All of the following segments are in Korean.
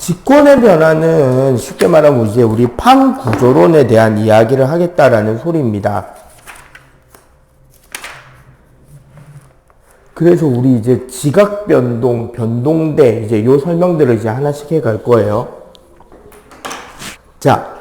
직권의 변화는 쉽게 말하면 이제 우리 판 구조론에 대한 이야기를 하겠다라는 소리입니다. 그래서 우리 이제 지각 변동, 변동대 이제 요 설명들을 이제 하나씩 해 갈 거예요. 자.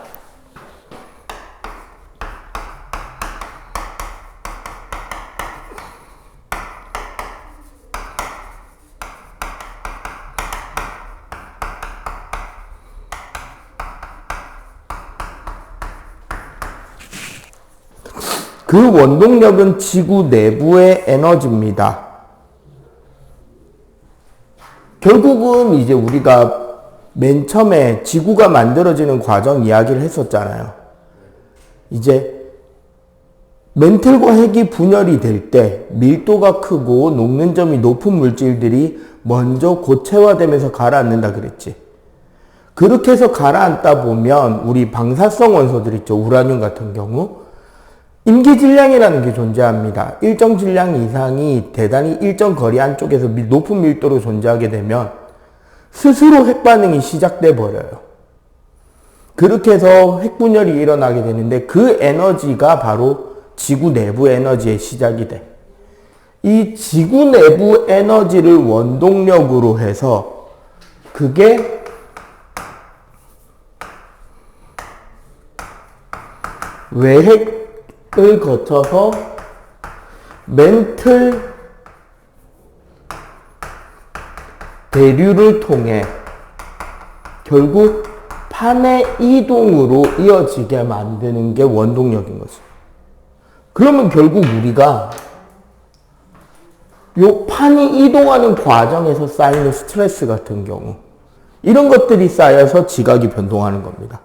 그 원동력은 지구 내부의 에너지입니다. 결국은 이제 우리가 맨 처음에 지구가 만들어지는 과정 이야기를 했었잖아요. 이제 멘틀과 핵이 분열이 될 때 밀도가 크고 녹는 점이 높은 물질들이 먼저 고체화되면서 가라앉는다 그랬지. 그렇게 해서 가라앉다 보면 우리 방사성 원소들 있죠. 우라늄 같은 경우. 임기질량이라는 게 존재합니다. 일정 질량 이상이 대단히 일정 거리 안쪽에서 높은 밀도로 존재하게 되면 스스로 핵반응이 시작돼 버려요. 그렇게 해서 핵분열이 일어나게 되는데 그 에너지가 바로 지구 내부 에너지의 시작이 돼. 이 지구 내부 에너지를 원동력으로 해서 그게 외핵을 거쳐서 멘틀 대류를 통해 결국 판의 이동으로 이어지게 만드는 게 원동력인 거죠. 그러면 결국 우리가 요 판이 이동하는 과정에서 쌓이는 스트레스 같은 경우 이런 것들이 쌓여서 지각이 변동하는 겁니다.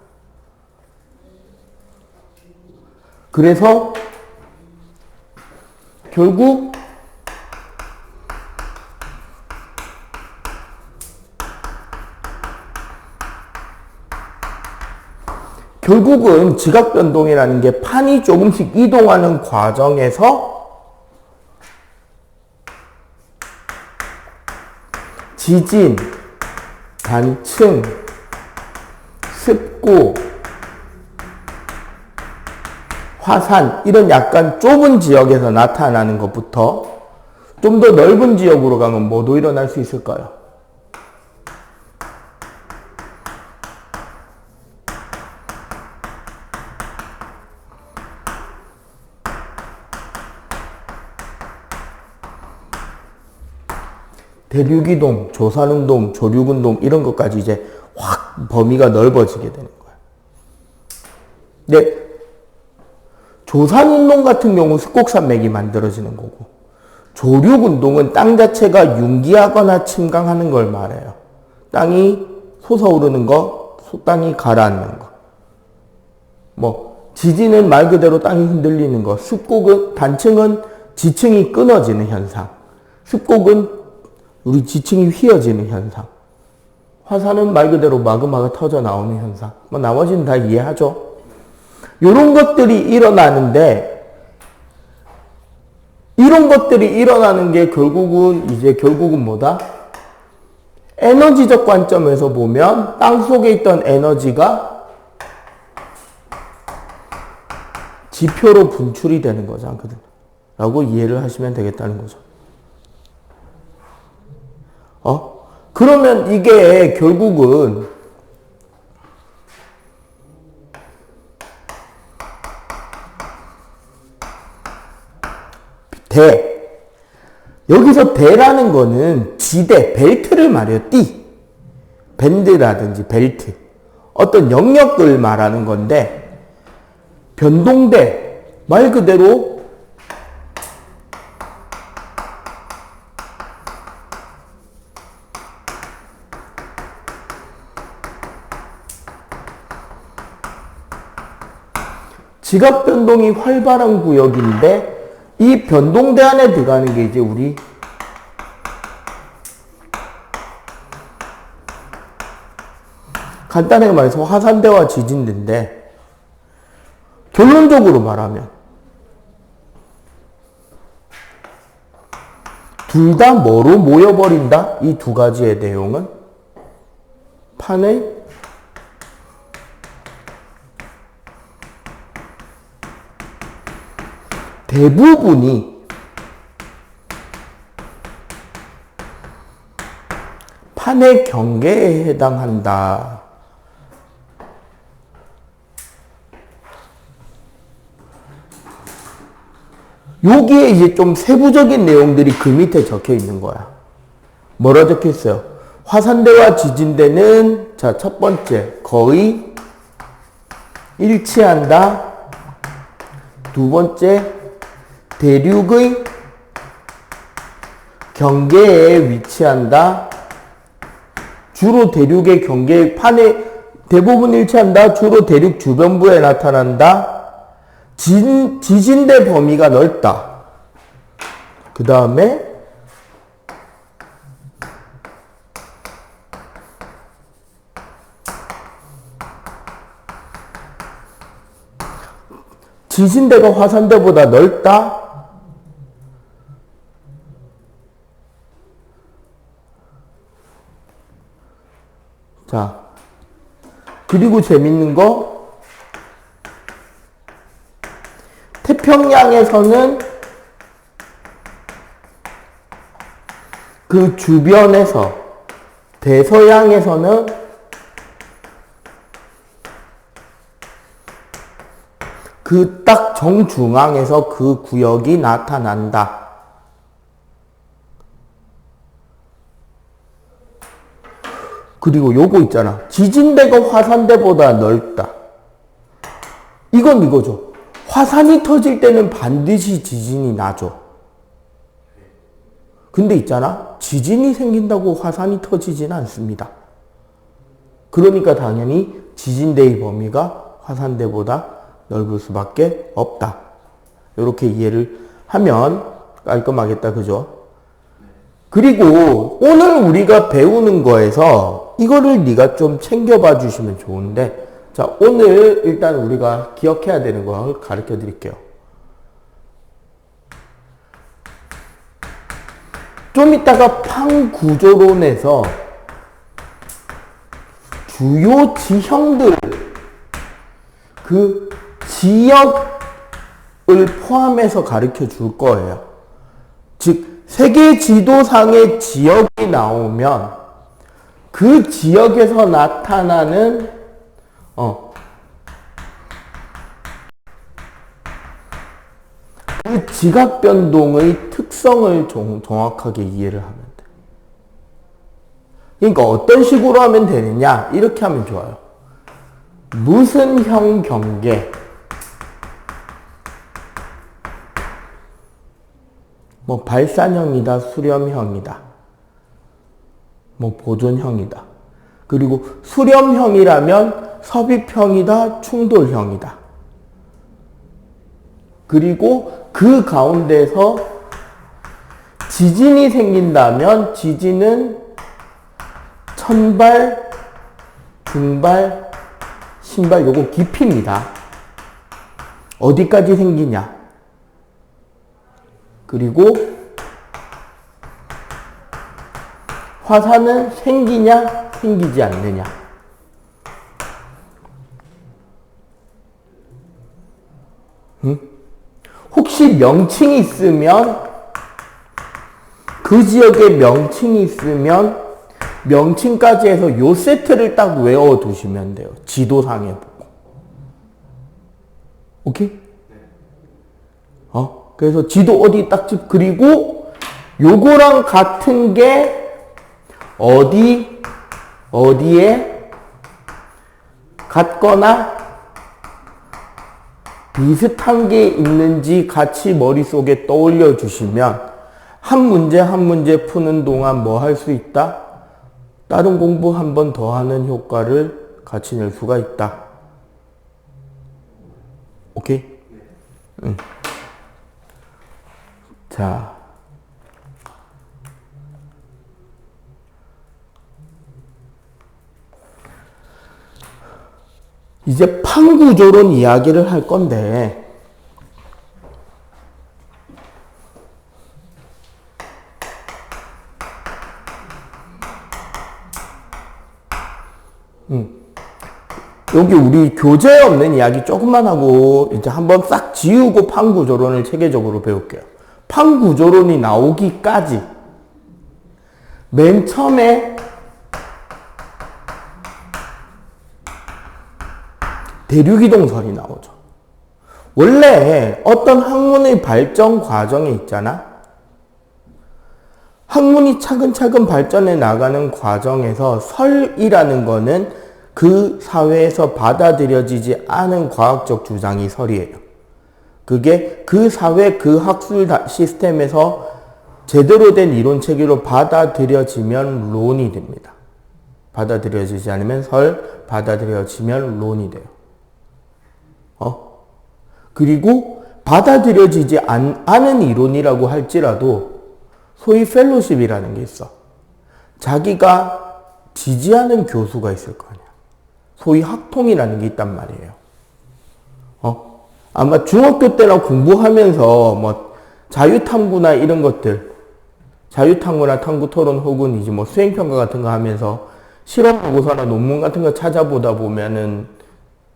그래서 결국은 지각 변동이라는 게 판이 조금씩 이동하는 과정에서 지진, 단층, 습고, 화산 이런 약간 좁은 지역에서 나타나는 것부터 좀 더 넓은 지역으로 가면 뭐도 일어날 수 있을까요? 대륙이동, 조산운동, 조륙운동 이런 것까지 이제 확 범위가 넓어지게 되는 거예요. 근데 조산운동 같은 경우는 습곡산맥이 만들어지는 거고 조륙운동은 땅 자체가 융기하거나 침강하는 걸 말해요. 땅이 솟아오르는 거, 땅이 가라앉는 거. 뭐 지진은 말 그대로 땅이 흔들리는 거, 습곡은 단층은 지층이 끊어지는 현상, 습곡은 우리 지층이 휘어지는 현상, 화산은 말 그대로 마그마가 터져 나오는 현상. 뭐 나머지는 다 이해하죠. 이런 것들이 일어나는데 이런 것들이 일어나는 게 결국은 뭐다? 에너지적 관점에서 보면 땅 속에 있던 에너지가 지표로 분출이 되는 거죠. 라고 이해를 하시면 되겠다는 거죠. 그러면 이게 결국은 여기서 대라는 거는 지대, 벨트를 말해요. 밴드라든지 벨트. 어떤 영역을 말하는 건데, 변동대, 말 그대로 지각 변동이 활발한 구역인데, 이 변동대 안에 들어가는 게 이제 우리 간단하게 말해서 화산대와 지진대인데 결론적으로 말하면 둘 다 뭐로 모여버린다? 이 두 가지의 내용은 판의 대부분이 판의 경계에 해당한다. 여기에 이제 좀 세부적인 내용들이 그 밑에 적혀 있는 거야. 뭐라 적혀 있어요? 화산대와 지진대는 자, 첫 번째 거의 일치한다. 두 번째 대륙의 경계에 위치한다. 주로 대륙의 경계 판에 대부분 일치한다. 주로 대륙 주변부에 나타난다. 지진대 범위가 넓다. 그 다음에 지진대가 화산대보다 넓다. 자, 그리고 재밌는 거 태평양에서는 그 주변에서 대서양에서는 그 딱 정중앙에서 그 구역이 나타난다. 그리고 요거 있잖아. 지진대가 화산대보다 넓다. 이건 이거죠. 화산이 터질 때는 반드시 지진이 나죠. 근데 있잖아. 지진이 생긴다고 화산이 터지지는 않습니다. 그러니까 당연히 지진대의 범위가 화산대보다 넓을 수밖에 없다. 이렇게 이해를 하면 깔끔하겠다. 그죠? 그리고 오늘 우리가 배우는 거에서 이거를 네가 좀 챙겨봐 주시면 좋은데, 자, 오늘 일단 우리가 기억해야 되는 걸 가르쳐 드릴게요. 좀 이따가 팡구조론에서 주요 지형들, 그 지역을 포함해서 가르쳐 줄 거예요. 즉, 세계 지도상의 지역이 나오면 그 지역에서 나타나는 그 지각 변동의 특성을 정확하게 이해를 하면 돼. 그러니까 어떤 식으로 하면 되느냐? 이렇게 하면 좋아요. 무슨 형 경계? 뭐 발산형이다, 수렴형이다, 뭐 보존형이다. 그리고 수렴형이라면 섭입형이다, 충돌형이다. 그리고 그 가운데서 지진이 생긴다면 지진은 천발, 등발, 신발, 요거 깊이입니다. 어디까지 생기냐? 그리고 화산은 생기냐, 생기지 않느냐. 혹시 명칭이 있으면, 그 지역에 명칭이 있으면 명칭까지 해서 요 세트를 딱 외워두시면 돼요. 지도상에 보고. 오케이? 그래서 지도 어디 딱 그리고 요거랑 같은 게 어디에 같거나 비슷한 게 있는지 같이 머릿속에 떠올려 주시면 한 문제 한 문제 푸는 동안 뭐 할 수 있다? 다른 공부 한 번 더 하는 효과를 같이 낼 수가 있다. 오케이? 응. 자. 이제 팡구조론 이야기를 할 건데, 여기 우리 교재에 없는 이야기 조금만 하고 이제 한번 싹 지우고 판구조론을 체계적으로 배울게요. 판구조론이 나오기까지 맨 처음에 대륙이동설이 나오죠. 원래 어떤 학문의 발전 과정에 있잖아. 학문이 차근차근 발전해 나가는 과정에서 설이라는 거는 그 사회에서 받아들여지지 않은 과학적 주장이 설이에요. 그게 그 사회, 그 학술 시스템에서 제대로 된 이론 체계로 받아들여지면 론이 됩니다. 받아들여지지 않으면 설, 받아들여지면 론이 돼요. 그리고 받아들여지지 않은 이론이라고 할지라도 소위 펠로십이라는 게 있어. 자기가 지지하는 교수가 있을 거 아니야. 소위 학통이라는 게 있단 말이에요. 아마 중학교 때나 공부하면서 뭐 자유탐구나 이런 것들, 자유탐구나 탐구토론 혹은 이제 뭐 수행평가 같은 거 하면서 실험보고서나 논문 같은 거 찾아보다 보면은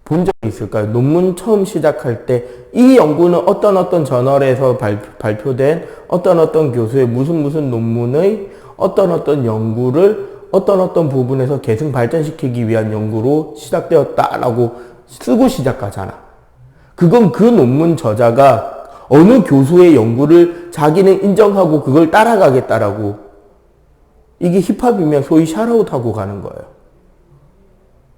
본 적이 있을까요? 논문 처음 시작할 때 이 연구는 어떤 저널에서 발표된 어떤 교수의 무슨 논문의 어떤 연구를 어떤 부분에서 계승 발전시키기 위한 연구로 시작되었다라고 쓰고 시작하잖아. 그건 그 논문 저자가 어느 교수의 연구를 자기는 인정하고 그걸 따라가겠다라고, 이게 힙합이면 소위 샤라웃하고 가는 거예요.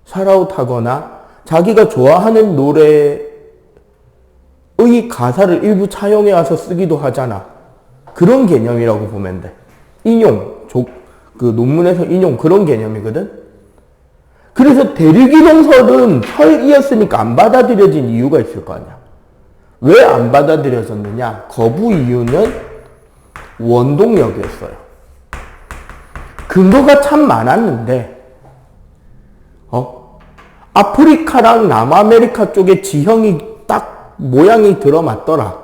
샤라웃하거나 자기가 좋아하는 노래의 가사를 일부 차용해 와서 쓰기도 하잖아. 그런 개념이라고 보면 돼. 인용, 그 논문에서 인용, 그런 개념이거든. 그래서 대륙이동설은 설이었으니까 안 받아들여진 이유가 있을 거 아니야. 왜 안 받아들여졌느냐? 거부 이유는 원동력이었어요. 근거가 참 많았는데 아프리카랑 남아메리카 쪽의 지형이 딱 모양이 들어맞더라.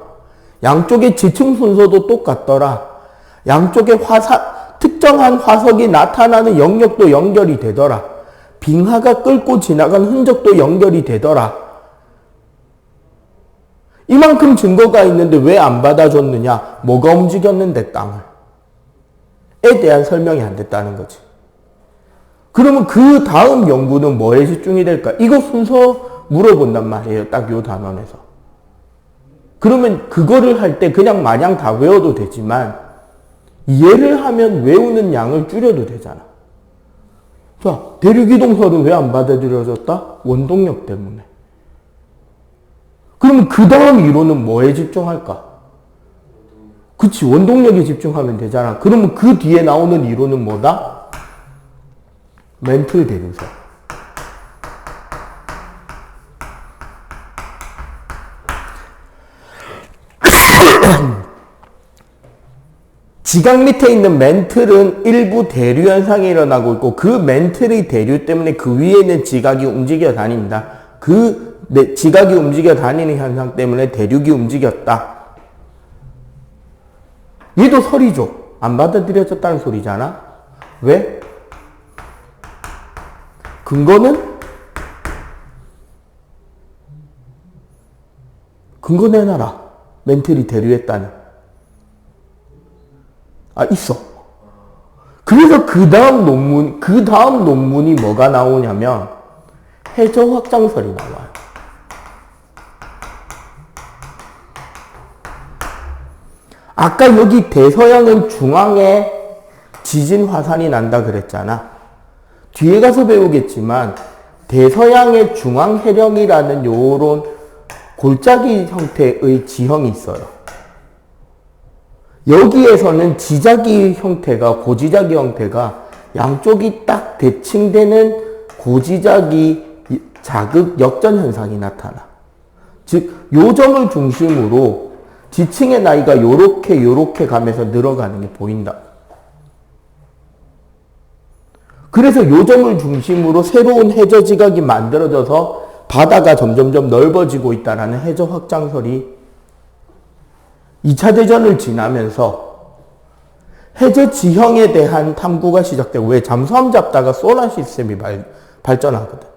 양쪽의 지층 순서도 똑같더라. 양쪽의 특정한 화석이 나타나는 영역도 연결이 되더라. 빙하가 끓고 지나간 흔적도 연결이 되더라. 이만큼 증거가 있는데 왜 안 받아줬느냐? 뭐가 움직였는데 땅을? 에 대한 설명이 안 됐다는 거지. 그러면 그 다음 연구는 뭐에 집중이 될까? 이거 순서 물어본단 말이에요. 딱 요 단원에서. 그러면 그거를 할 때 그냥 마냥 다 외워도 되지만 이해를 하면 외우는 양을 줄여도 되잖아. 자, 대륙이동설은 왜 안 받아들여졌다? 원동력 때문에. 그러면 그 다음 이론은 뭐에 집중할까? 그치, 원동력에 집중하면 되잖아. 그러면 그 뒤에 나오는 이론은 뭐다? 멘틀 대류설. 지각 밑에 있는 멘틀은 일부 대류 현상이 일어나고 있고 그 멘틀의 대류 때문에 그 위에 있는 지각이 움직여 다닌다. 지각이 움직여 다니는 현상 때문에 대륙이 움직였다. 얘도 설이죠. 안 받아들여졌다는 소리잖아. 왜? 근거는? 근거 내놔라. 멘틀이 대류했다는. 있어. 그래서 그 다음 논문이 뭐가 나오냐면 해저 확장설이 나와요. 아까 여기 대서양은 중앙에 지진 화산이 난다 그랬잖아. 뒤에 가서 배우겠지만 대서양의 중앙해령이라는 요런 골짜기 형태의 지형이 있어요. 여기에서는 지자기 형태가, 고지자기 형태가 양쪽이 딱 대칭되는 고지자기 자극 역전 현상이 나타나. 즉, 요 점을 중심으로 지층의 나이가 요렇게 가면서 늘어가는 게 보인다. 그래서 요 점을 중심으로 새로운 해저 지각이 만들어져서 바다가 점점점 넓어지고 있다라는 해저 확장설이 2차 대전을 지나면서 해저 지형에 대한 탐구가 시작되고, 왜 잠수함 잡다가 소nar 시스템이 발전하거든.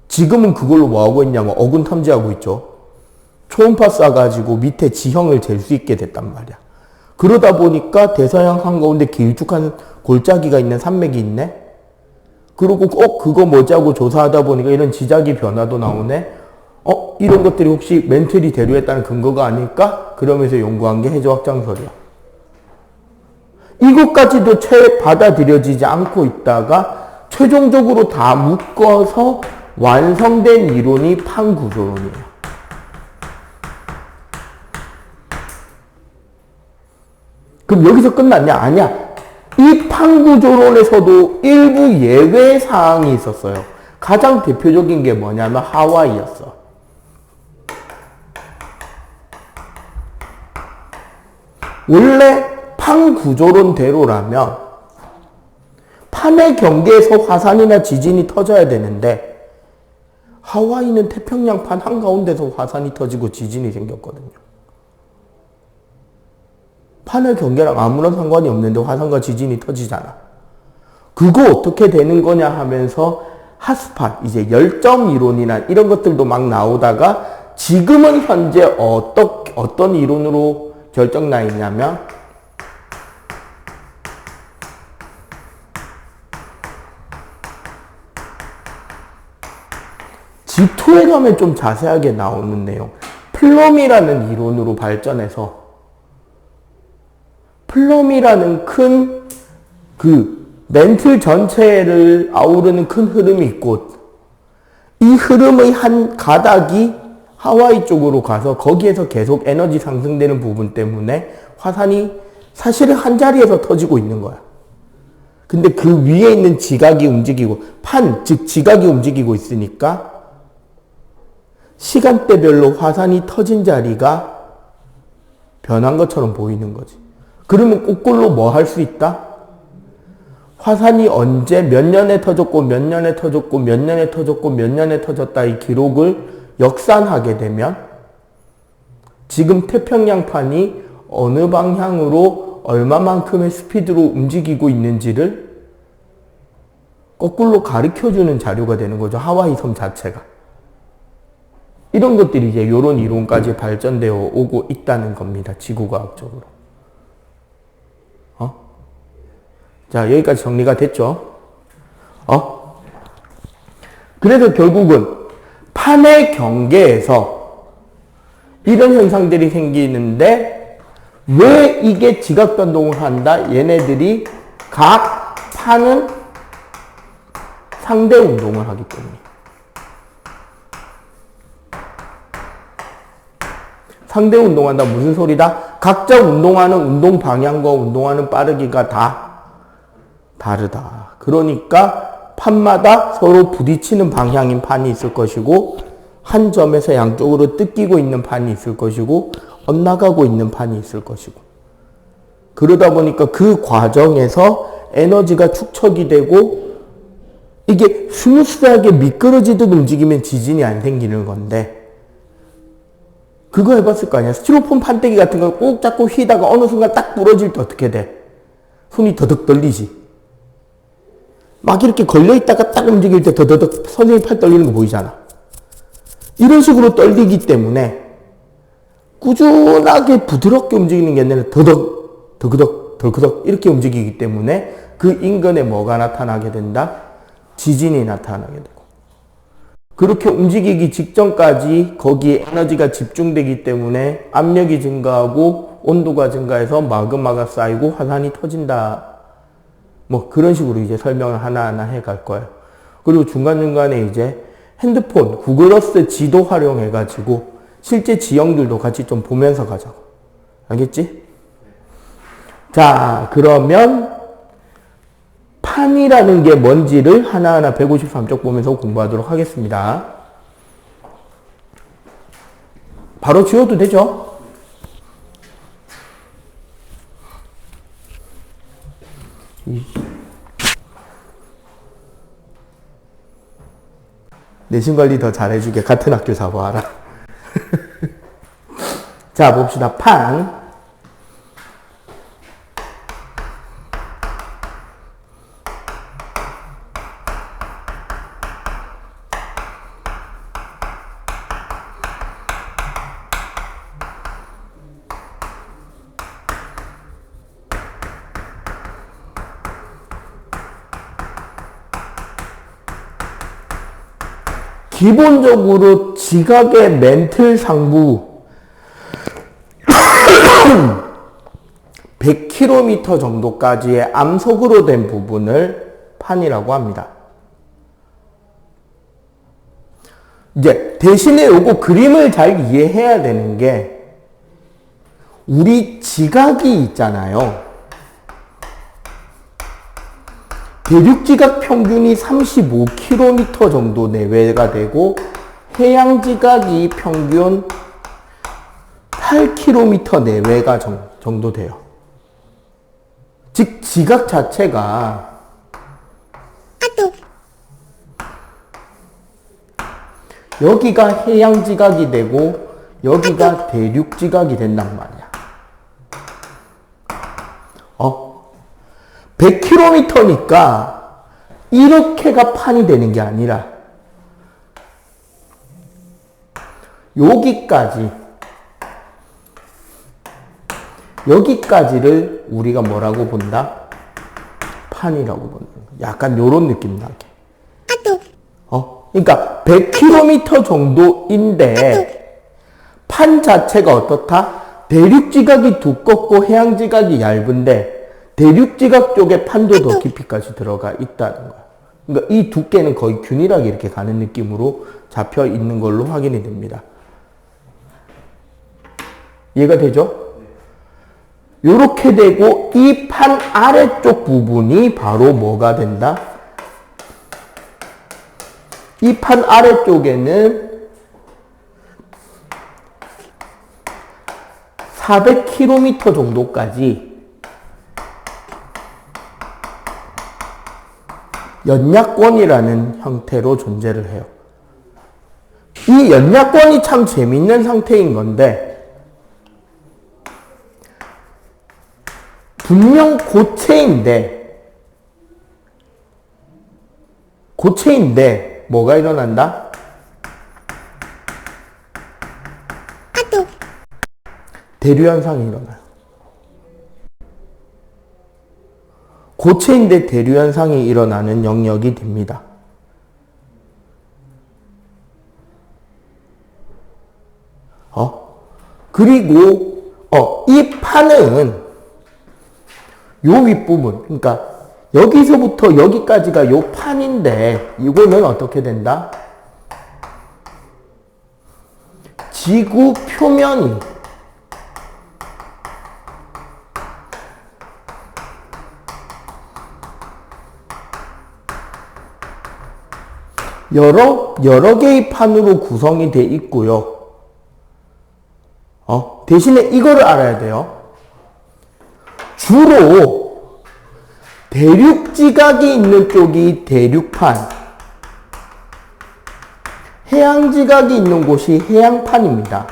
지금은 그걸로 뭐 하고 있냐면 어군 탐지하고 있죠. 초음파 쏴가지고 밑에 지형을 잴 수 있게 됐단 말이야. 그러다 보니까 대서양 한가운데 길쭉한 골짜기가 있는 산맥이 있네. 그리고 꼭 그거 뭐자고 조사하다 보니까 이런 지자기 변화도 나오네. 이런 것들이 혹시 멘틀이 대류했다는 근거가 아닐까? 그러면서 연구한 게 해저 확장설이야. 이것까지도 채 받아들여지지 않고 있다가 최종적으로 다 묶어서 완성된 이론이 판구조론이에요. 그럼 여기서 끝났냐? 아니야. 이 판구조론에서도 일부 예외 사항이 있었어요. 가장 대표적인 게 뭐냐면 하와이였어. 원래 판구조론대로라면 판의 경계에서 화산이나 지진이 터져야 되는데 하와이는 태평양판 한가운데서 화산이 터지고 지진이 생겼거든요. 판의 경계랑 아무런 상관이 없는데 화산과 지진이 터지잖아. 그거 어떻게 되는 거냐 하면서 핫스팟, 이제 열점 이론이나 이런 것들도 막 나오다가 지금은 현재 어떤 이론으로 결정나 있냐면 G2에 가면 좀 자세하게 나오는 내용. 플럼이라는 이론으로 발전해서 플럼이라는 큰 멘틀 전체를 아우르는 큰 흐름이 있고 이 흐름의 한 가닥이 하와이 쪽으로 가서 거기에서 계속 에너지 상승되는 부분 때문에 화산이 사실은 한 자리에서 터지고 있는 거야. 근데 그 위에 있는 지각이 움직이고 즉 지각이 움직이고 있으니까 시간대별로 화산이 터진 자리가 변한 것처럼 보이는 거지. 그러면 거꾸로 뭐 할 수 있다? 화산이 언제 몇 년에 터졌고 몇 년에 터졌고 몇 년에 터졌고 몇 년에 터졌다 이 기록을 역산하게 되면 지금 태평양판이 어느 방향으로 얼마만큼의 스피드로 움직이고 있는지를 거꾸로 가르쳐주는 자료가 되는 거죠. 하와이 섬 자체가. 이런 것들이 이제 이런 이론까지 발전되어 오고 있다는 겁니다. 지구과학적으로. 자, 여기까지 정리가 됐죠? 그래서 결국은 판의 경계에서 이런 현상들이 생기는데 왜 이게 지각 변동을 한다? 얘네들이 각 판은 상대 운동을 하기 때문에. 상대 운동한다 무슨 소리다? 각자 운동하는 운동 방향과 운동하는 빠르기가 다 다르다. 그러니까 판마다 서로 부딪히는 방향인 판이 있을 것이고 한 점에서 양쪽으로 뜯기고 있는 판이 있을 것이고 엇나가고 있는 판이 있을 것이고 그러다 보니까 그 과정에서 에너지가 축적이 되고 이게 스무스하게 미끄러지듯 움직이면 지진이 안 생기는 건데 그거 해봤을 거 아니야. 스티로폼 판때기 같은 거 꼭 잡고 휘다가 어느 순간 딱 부러질 때 어떻게 돼? 손이 더덕 떨리지. 막 이렇게 걸려있다가 딱 움직일 때 더더덕 선생님 팔 떨리는 거 보이잖아. 이런 식으로 떨리기 때문에 꾸준하게 부드럽게 움직이는 게 아니라 더덕, 더그덕, 더그덕 이렇게 움직이기 때문에 그 인근에 뭐가 나타나게 된다? 지진이 나타나게 되고. 그렇게 움직이기 직전까지 거기에 에너지가 집중되기 때문에 압력이 증가하고 온도가 증가해서 마그마가 쌓이고 화산이 터진다. 뭐 그런 식으로 이제 설명을 하나하나 해 갈 거예요. 그리고 중간중간에 이제 핸드폰, 구글어스 지도 활용해 가지고 실제 지형들도 같이 좀 보면서 가자고. 알겠지? 자, 그러면 판이라는 게 뭔지를 하나하나 153쪽 보면서 공부하도록 하겠습니다. 바로 지워도 되죠? 내신 관리 더 잘해주게 같은 학교 사고하라. 자, 봅시다. 판. 기본적으로 지각의 멘틀 상부 100km 정도까지의 암석으로 된 부분을 판이라고 합니다. 이제 대신에 요거 그림을 잘 이해해야 되는 게 우리 지각이 있잖아요. 대륙지각 평균이 35km 정도 내외가 되고 해양지각이 평균 8km 내외가 정도 돼요. 즉 지각 자체가 여기가 해양지각이 되고 여기가 대륙지각이 된단 말이야. 100km니까 이렇게가 판이 되는 게 아니라 여기까지를 우리가 뭐라고 본다? 판이라고 본다. 약간 요런 느낌 나게. 그러니까 100km 정도인데 판 자체가 어떻다? 대륙지각이 두껍고 해양지각이 얇은데 대륙지각 쪽에 판도 더 깊이까지 들어가 있다는 거야. 그러니까 이 두께는 거의 균일하게 이렇게 가는 느낌으로 잡혀 있는 걸로 확인이 됩니다. 이해가 되죠? 요렇게 되고 이 판 아래쪽 부분이 바로 뭐가 된다? 이 판 아래쪽에는 400km 정도까지 연약권이라는 형태로 존재를 해요. 이 연약권이 참 재밌는 상태인 건데 분명 고체인데 뭐가 일어난다? 대류 현상이 일어나요. 고체인데 대류 현상이 일어나는 영역이 됩니다. 그리고 이 판은 요 윗부분, 그러니까 여기서부터 여기까지가 요 판인데 이거는 어떻게 된다? 지구 표면이 여러 개의 판으로 구성이 되어 있고요. 대신에 이거를 알아야 돼요. 주로 대륙지각이 있는 쪽이 대륙판, 해양지각이 있는 곳이 해양판입니다.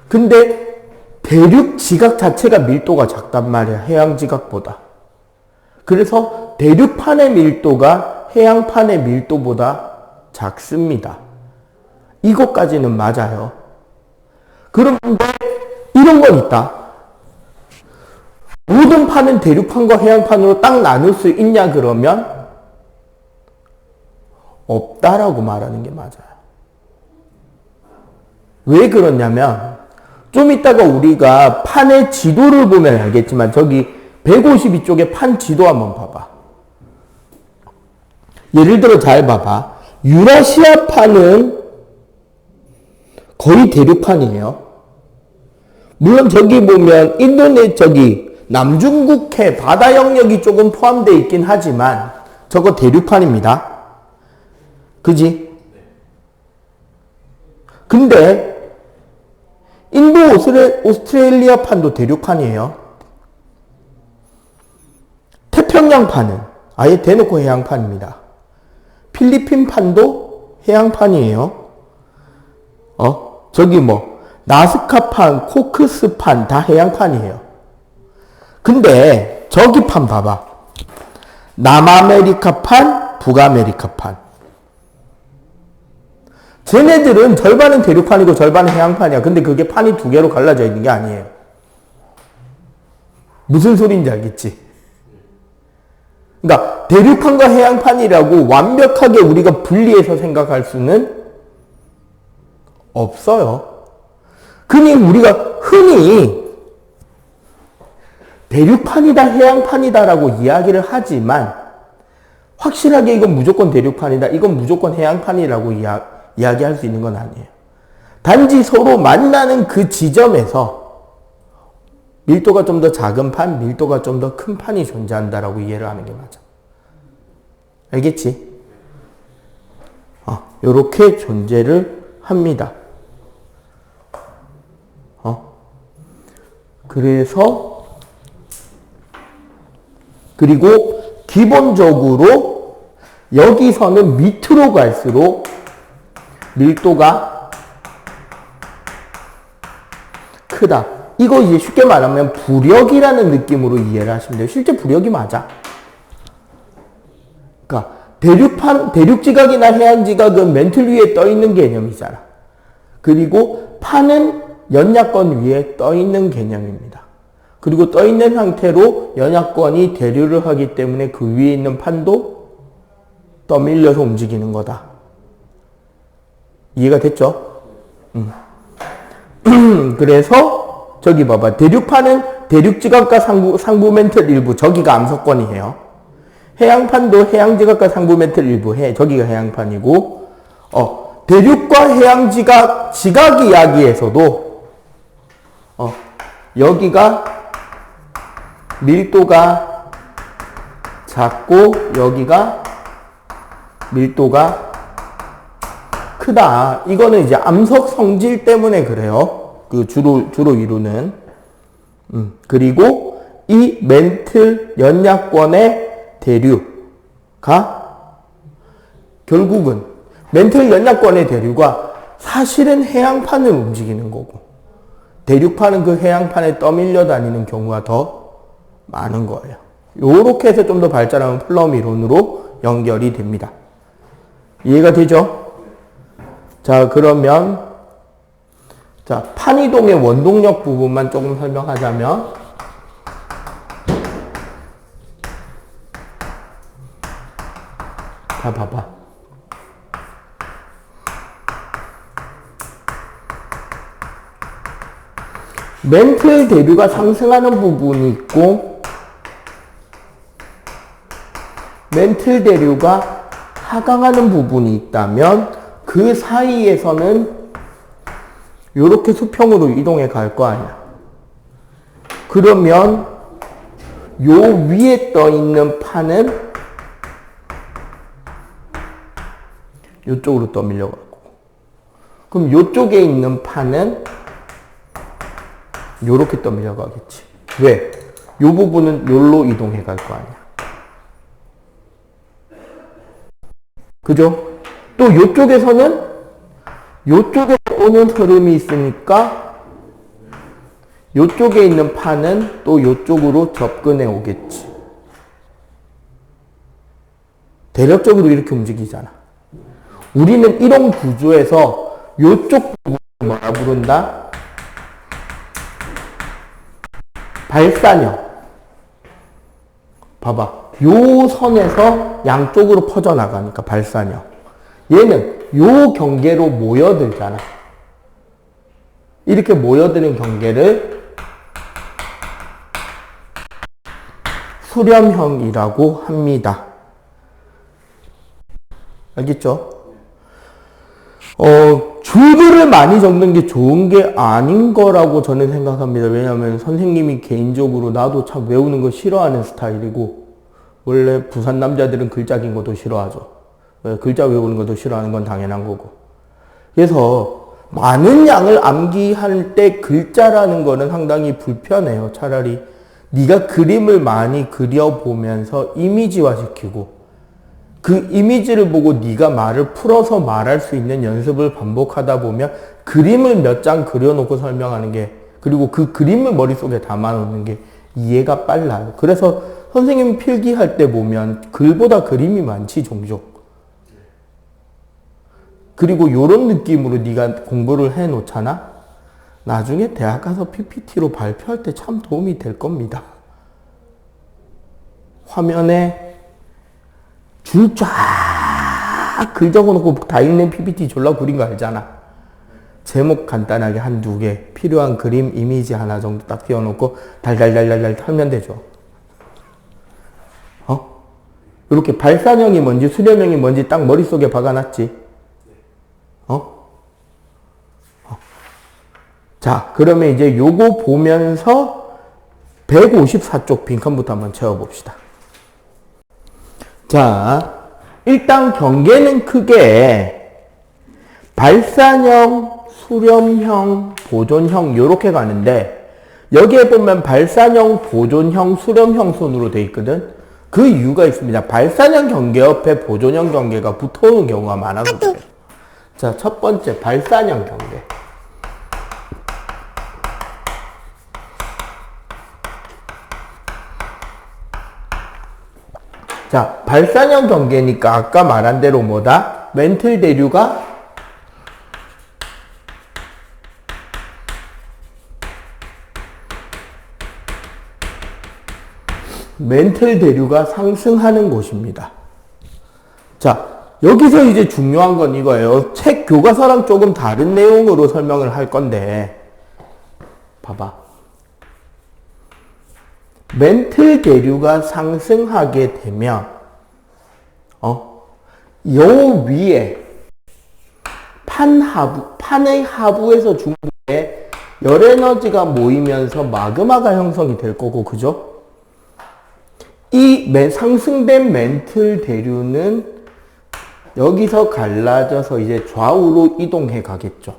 근데 대륙지각 자체가 밀도가 작단 말이야, 해양지각보다. 그래서 대륙판의 밀도가 해양판의 밀도보다 작습니다. 이것까지는 맞아요. 그런데 이런 건 있다. 모든 판은 대륙판과 해양판으로 딱 나눌 수 있냐 그러면 없다라고 말하는 게 맞아요. 왜 그러냐면 좀 이따가 우리가 판의 지도를 보면 알겠지만 저기 152쪽에 판 지도 한번 봐봐. 예를 들어 잘 봐봐. 유라시아판은 거의 대륙판이에요. 물론 저기 보면 남중국해 바다 영역이 조금 포함되어 있긴 하지만 저거 대륙판입니다. 그지? 근데 인도 오스트레일리아판도 대륙판이에요. 태평양판은 아예 대놓고 해양판입니다. 필리핀판도 해양판이에요. 저기 나스카판, 코크스판 다 해양판이에요. 근데 저기 판 봐봐. 남아메리카판, 북아메리카판. 쟤네들은 절반은 대륙판이고 절반은 해양판이야. 근데 그게 판이 두 개로 갈라져 있는 게 아니에요. 무슨 소리인지 알겠지? 그러니까 대륙판과 해양판이라고 완벽하게 우리가 분리해서 생각할 수는 없어요. 그니 우리가 흔히 대륙판이다, 해양판이다라고 이야기를 하지만 확실하게 이건 무조건 대륙판이다, 이건 무조건 해양판이라고 이야기할 수 있는 건 아니에요. 단지 서로 만나는 그 지점에서 밀도가 좀 더 작은 판, 밀도가 좀 더 큰 판이 존재한다라고 이해를 하는 게 맞아. 알겠지? 요렇게 존재를 합니다. 그리고 기본적으로 여기서는 밑으로 갈수록 밀도가 크다. 이거 이제 쉽게 말하면 부력이라는 느낌으로 이해를 하시면 돼요. 실제 부력이 맞아. 그러니까 대륙지각이나 해안지각은 멘틀 위에 떠 있는 개념이잖아. 그리고 판은 연약권 위에 떠 있는 개념입니다. 그리고 떠 있는 상태로 연약권이 대류를 하기 때문에 그 위에 있는 판도 떠밀려서 움직이는 거다. 이해가 됐죠? 그래서 저기 봐봐. 대륙판은 대륙지각과 상부 멘틀 일부, 저기가 암석권이에요. 해양판도 해양지각과 상부 멘틀 일부, 저기가 해양판이고, 대륙과 해양지각, 지각 이야기에서도 여기가 밀도가 작고 여기가 밀도가 크다. 이거는 이제 암석 성질 때문에 그래요. 그 주로 이루는. 그리고 이 멘틀 연약권의 대류가 결국은 멘틀 연약권의 대류가 사실은 해양판을 움직이는 거고 대륙판은 그 해양판에 떠밀려 다니는 경우가 더 많은 거예요. 요렇게 해서 좀 더 발전하면 플럼 이론으로 연결이 됩니다. 이해가 되죠? 자, 그러면 판이동의 원동력 부분만 조금 설명하자면 자, 봐봐. 멘틀 대류가 상승하는 부분이 있고 멘틀 대류가 하강하는 부분이 있다면 그 사이에서는 이렇게 수평으로 이동해 갈 거 아니야. 그러면 요 위에 떠 있는 판은 이쪽으로 떠밀려 갈 거고 그럼 이쪽에 있는 판은 요렇게 떠밀려 가겠지. 왜? 요 부분은 요로 이동해 갈 거 아니야. 그죠? 또 요쪽에서는 요쪽에 오는 흐름이 있으니까 요쪽에 있는 판은 또 요쪽으로 접근해 오겠지. 대략적으로 이렇게 움직이잖아. 우리는 이런 구조에서 요쪽 부분을 뭐라 부른다? 발산형. 봐봐. 요 선에서 양쪽으로 퍼져나가니까 발산형. 얘는 요 경계로 모여들잖아. 이렇게 모여드는 경계를 수렴형이라고 합니다. 알겠죠? 줄들을 많이 적는 게 좋은 게 아닌 거라고 저는 생각합니다. 왜냐하면 선생님이 개인적으로 나도 참 외우는 거 싫어하는 스타일이고 원래 부산 남자들은 글자 긴 것도 싫어하죠. 글자 외우는 것도 싫어하는 건 당연한 거고. 그래서 많은 양을 암기할 때 글자라는 거는 상당히 불편해요. 차라리 네가 그림을 많이 그려보면서 이미지화시키고 그 이미지를 보고 네가 말을 풀어서 말할 수 있는 연습을 반복하다 보면 그림을 몇 장 그려놓고 설명하는 게 그리고 그 그림을 머릿속에 담아놓는 게 이해가 빨라요. 그래서 선생님 필기할 때 보면 글보다 그림이 많지 종종. 그리고 요런 느낌으로 네가 공부를 해놓잖아. 나중에 대학 가서 PPT로 발표할 때 참 도움이 될 겁니다. 화면에 줄 쫙 글 적어놓고 다 읽는 PPT 졸라 구린 거 알잖아. 제목 간단하게 한두 개, 필요한 그림, 이미지 하나 정도 딱 띄워놓고 달달달달달 털면 되죠. 이렇게 발산형이 뭔지 수렴형이 뭔지 딱 머릿속에 박아놨지. 자, 그러면 이제 요거 보면서 154쪽 빈칸부터 한번 채워봅시다. 자, 일단 경계는 크게 발산형, 수렴형, 보존형 요렇게 가는데 여기에 보면 발산형, 보존형, 수렴형 순으로 돼 있거든. 그 이유가 있습니다. 발산형 경계 옆에 보존형 경계가 붙어오는 경우가 많아서 그래요. 자, 첫 번째 발산형 경계. 자, 발산형 경계니까 아까 말한 대로 뭐다? 멘틀 대류가 상승하는 곳입니다. 자, 여기서 이제 중요한 건 이거예요. 책 교과서랑 조금 다른 내용으로 설명을 할 건데, 봐봐. 멘틀 대류가 상승하게 되면, 요 위에, 판의 하부에서 중부에 열에너지가 모이면서 마그마가 형성이 될 거고, 그죠? 이 상승된 멘틀 대류는 여기서 갈라져서 이제 좌우로 이동해 가겠죠.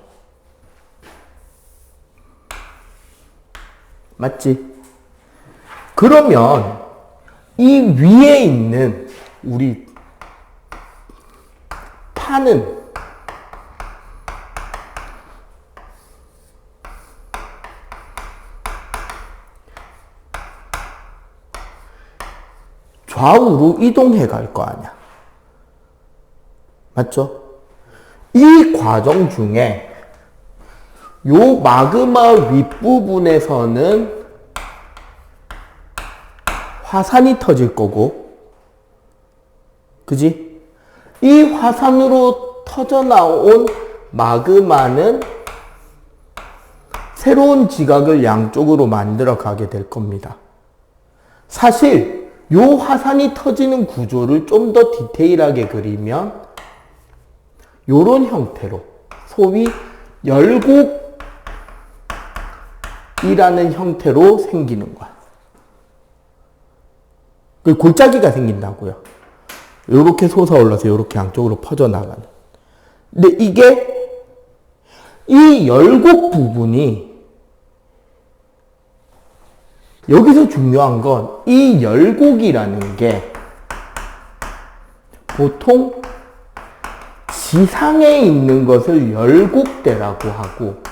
맞지? 그러면 이 위에 있는 우리 판은 좌우로 이동해 갈 거 아니야. 맞죠? 이 과정 중에 요 마그마 윗부분에서는 화산이 터질 거고, 그지? 이 화산으로 터져 나온 마그마는 새로운 지각을 양쪽으로 만들어 가게 될 겁니다. 사실 요 화산이 터지는 구조를 좀 더 디테일하게 그리면 요런 형태로 소위 열곡이라는 형태로 생기는 거야. 그 골짜기가 생긴다고요. 요렇게 솟아올라서 요렇게 양쪽으로 퍼져나가는. 근데 이게 이 열곡 부분이 여기서 중요한 건 이 열곡이라는 게 보통 지상에 있는 것을 열곡대라고 하고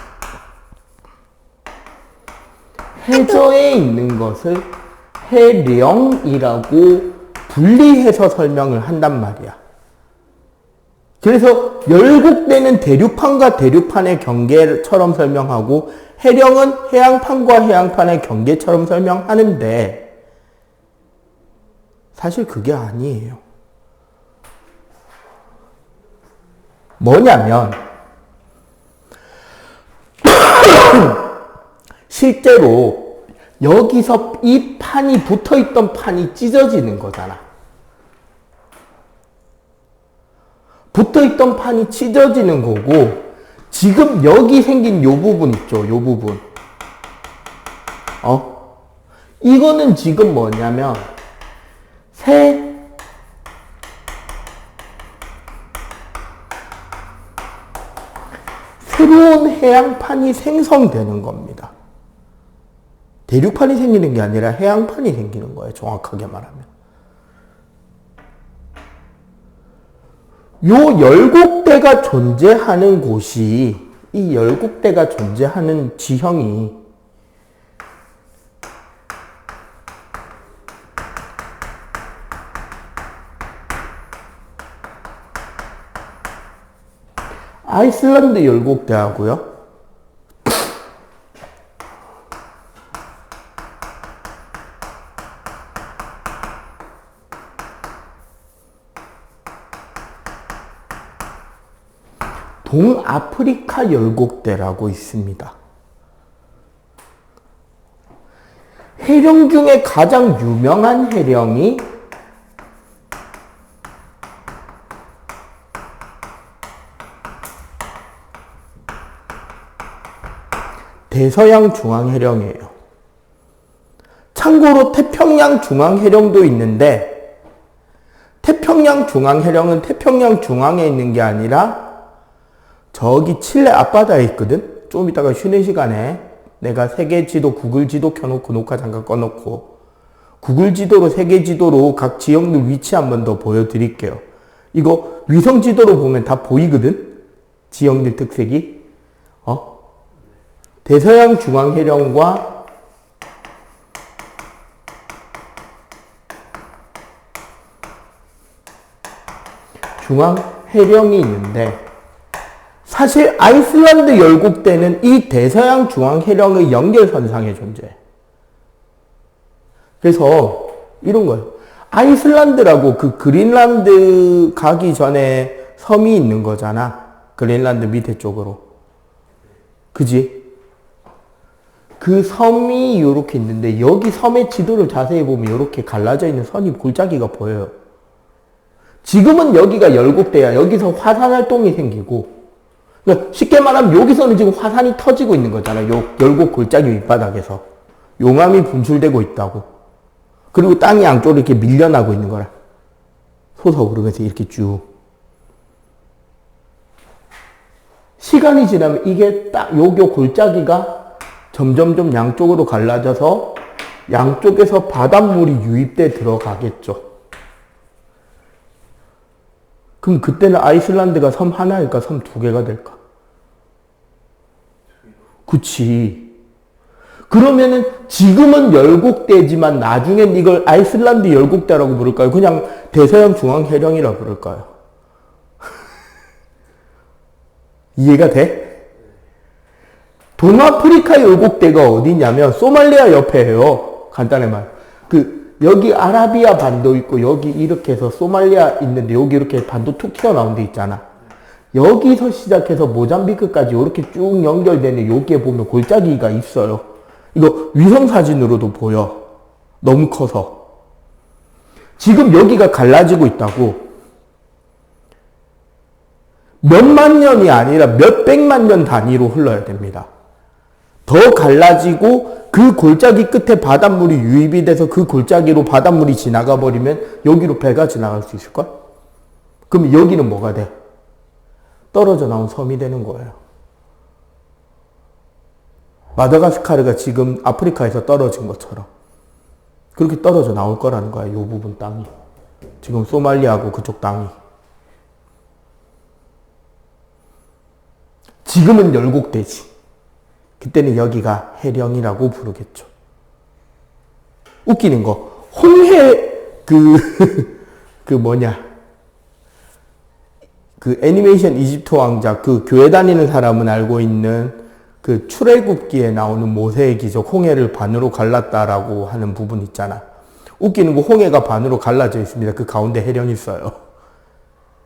해저에 있는 것을 해령이라고 분리해서 설명을 한단 말이야. 그래서 열곡대는 대륙판과 대륙판의 경계처럼 설명하고 해령은 해양판과 해양판의 경계처럼 설명하는데 사실 그게 아니에요. 뭐냐면 실제로 여기서 이 판이 붙어있던 판이 찢어지는 거잖아. 붙어있던 판이 찢어지는 거고 지금 여기 생긴 요 부분 있죠. 요 부분. 이거는 지금 뭐냐면 새로운 해양판이 생성되는 겁니다. 대륙판이 생기는 게 아니라 해양판이 생기는 거예요. 정확하게 말하면. 요 열곡대가 존재하는 곳이, 이 열곡대가 존재하는 지형이 아이슬란드 열곡대하고요. 동아프리카 열곡대라고 있습니다. 해령 중에 가장 유명한 해령이 대서양 중앙해령이에요. 참고로 태평양 중앙해령도 있는데 태평양 중앙해령은 태평양 중앙에 있는 게 아니라 저기 칠레 앞바다에 있거든. 좀 이따가 쉬는 시간에 내가 세계 지도 구글 지도 켜놓고 녹화 잠깐 꺼놓고 구글 지도로 세계 지도로 각 지역들 위치 한 번 더 보여드릴게요. 이거 위성 지도로 보면 다 보이거든. 지역들 특색이. 대서양 중앙해령과 중앙해령이 있는데 사실 아이슬란드 열곡대는 이 대서양 중앙해령의 연결선상에 존재해. 그래서 이런 거예요. 아이슬란드라고 그 그린란드 가기 전에 섬이 있는 거잖아. 그린란드 밑에 쪽으로. 그지? 그 섬이 이렇게 있는데 여기 섬의 지도를 자세히 보면 이렇게 갈라져 있는 선이 골짜기가 보여요. 지금은 여기가 열곡대야. 여기서 화산 활동이 생기고 그러니까 쉽게 말하면 여기서는 지금 화산이 터지고 있는 거잖아. 요 열곡 골짜기 밑바닥에서 용암이 분출되고 있다고. 그리고 땅이 양쪽으로 이렇게 밀려나고 있는 거라. 솟아오르면서 이렇게 쭉. 시간이 지나면 이게 딱 요 골짜기가 점점점 양쪽으로 갈라져서 양쪽에서 바닷물이 유입돼 들어가겠죠. 그럼 그때는 아이슬란드가 섬 하나일까? 섬 두 개가 될까? 그치. 그러면은 지금은 열곡대지만 나중엔 이걸 아이슬란드 열곡대라고 부를까요? 그냥 대서양 중앙해령이라고 부를까요? 이해가 돼? 동아프리카 열곡대가 어디냐면 소말리아 옆에요. 간단히 말. 여기 아라비아 반도 있고 여기 이렇게 해서 소말리아 있는데 여기 이렇게 반도 툭 튀어나온 데 있잖아. 여기서 시작해서 모잠비크까지 이렇게 쭉 연결되는 여기에 보면 골짜기가 있어요. 이거 위성사진으로도 보여. 너무 커서. 지금 여기가 갈라지고 있다고. 몇만 년이 아니라 몇백만 년 단위로 흘러야 됩니다. 더 갈라지고 그 골짜기 끝에 바닷물이 유입이 돼서 그 골짜기로 바닷물이 지나가 버리면 여기로 배가 지나갈 수 있을걸? 그럼 여기는 뭐가 돼? 떨어져 나온 섬이 되는 거예요. 마다가스카르가 지금 아프리카에서 떨어진 것처럼 그렇게 떨어져 나올 거라는 거야. 이 부분 땅이. 지금 소말리아하고 그쪽 땅이. 지금은 열곡대지. 그때는 여기가 해령이라고 부르겠죠. 웃기는 거. 홍해, 애니메이션 이집트 왕자, 교회 다니는 사람은 알고 있는 출애굽기에 나오는 모세의 기적, 홍해를 반으로 갈랐다라고 하는 부분 있잖아. 웃기는 거, 홍해가 반으로 갈라져 있습니다. 그 가운데 해령이 있어요.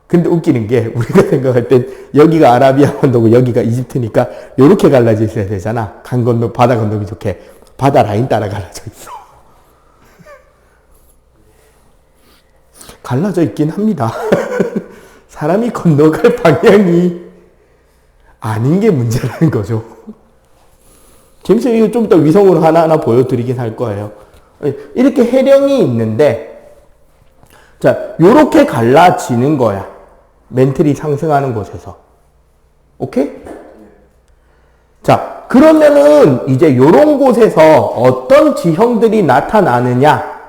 근데 웃기는 게 우리가 생각할 땐 여기가 아라비아 반도고 여기가 이집트니까 이렇게 갈라져 있어야 되잖아. 바다 건너기 좋게. 바다 라인 따라 갈라져 있어. 갈라져 있긴 합니다. 사람이 건너갈 방향이 아닌 게 문제라는 거죠. 재밌어요. 이거 좀 이따 위성으로 하나하나 보여드리긴 할 거예요. 이렇게 해령이 있는데 자, 요렇게 갈라지는 거야. 멘틀이 상승하는 곳에서. 오케이? 자, 그러면은 이제 요런 곳에서 어떤 지형들이 나타나느냐?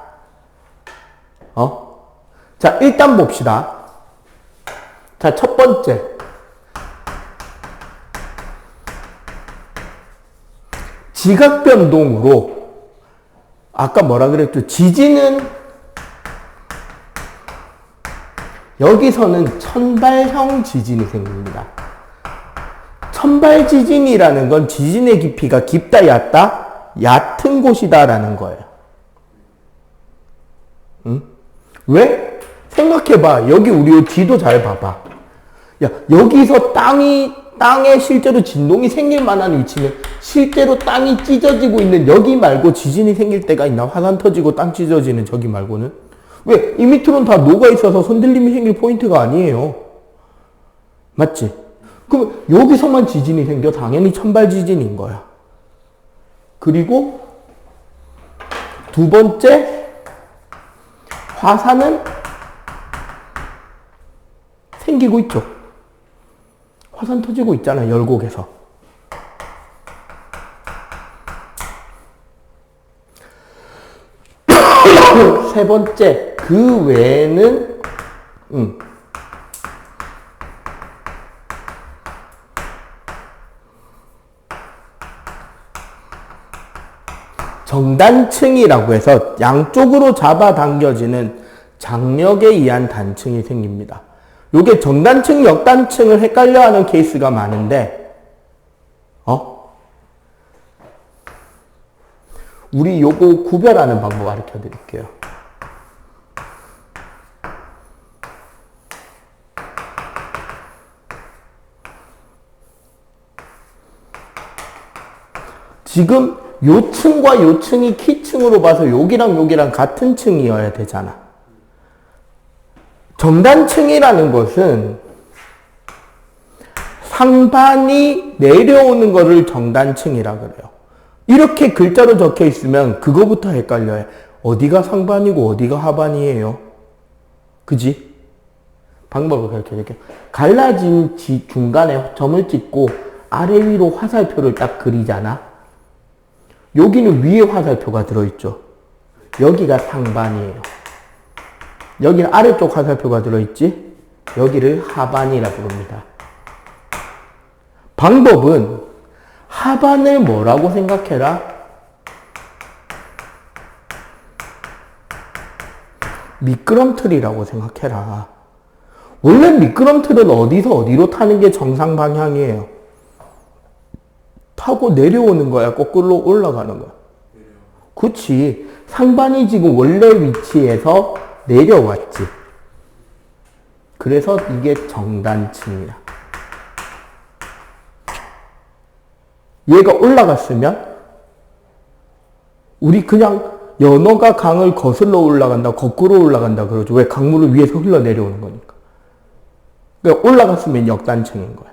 자, 일단 봅시다. 자, 첫 번째. 지각 변동으로 아까 뭐라 그랬죠? 지진은 여기서는 천발형 지진이 생깁니다. 천발 지진이라는 건 지진의 깊이가 깊다 얕다 얕은 곳이다라는 거예요. 응? 왜? 생각해봐. 여기 우리 지도 잘 봐봐. 야, 여기서 땅에 실제로 진동이 생길 만한 위치는 실제로 땅이 찢어지고 있는 여기 말고 지진이 생길 때가 있나? 화산 터지고 땅 찢어지는 저기 말고는? 왜? 이 밑으로는 다 녹아 있어서 손들림이 생길 포인트가 아니에요. 맞지? 그럼 여기서만 지진이 생겨? 당연히 천발 지진인 거야. 그리고 두 번째, 화산은 생기고 있죠. 화산 터지고 있잖아, 열곡에서. 세 번째, 그 외에는, 정단층이라고 해서 양쪽으로 잡아당겨지는 장력에 의한 단층이 생깁니다. 요게 정단층, 역단층을 헷갈려하는 케이스가 많은데, 우리 요거 구별하는 방법 가르쳐 드릴게요. 지금 요 층과 요 층이 키층으로 봐서 여기랑 여기랑 같은 층이어야 되잖아. 정단층이라는 것은 상반이 내려오는 거를 정단층이라 그래요. 이렇게 글자로 적혀 있으면 그거부터 헷갈려요. 어디가 상반이고 어디가 하반이에요? 그지? 방법을 가르쳐 줄게요. 갈라진 중간에 점을 찍고 아래 위로 화살표를 딱 그리잖아. 여기는 위에 화살표가 들어있죠. 여기가 상반이에요. 여기는 아래쪽 화살표가 들어있지. 여기를 하반이라 부릅니다. 방법은 하반을 뭐라고 생각해라? 미끄럼틀이라고 생각해라. 원래 미끄럼틀은 어디서 어디로 타는 게 정상 방향이에요. 타고 내려오는 거야? 거꾸로 올라가는 거야? 그치. 상반이 지금 원래 위치에서 내려왔지. 그래서 이게 정단층이야. 얘가 올라갔으면 우리 그냥 연어가 강을 거슬러 올라간다, 거꾸로 올라간다 그러죠. 왜? 강물을 위에서 흘러내려오는 거니까. 그러니까 올라갔으면 역단층인 거야.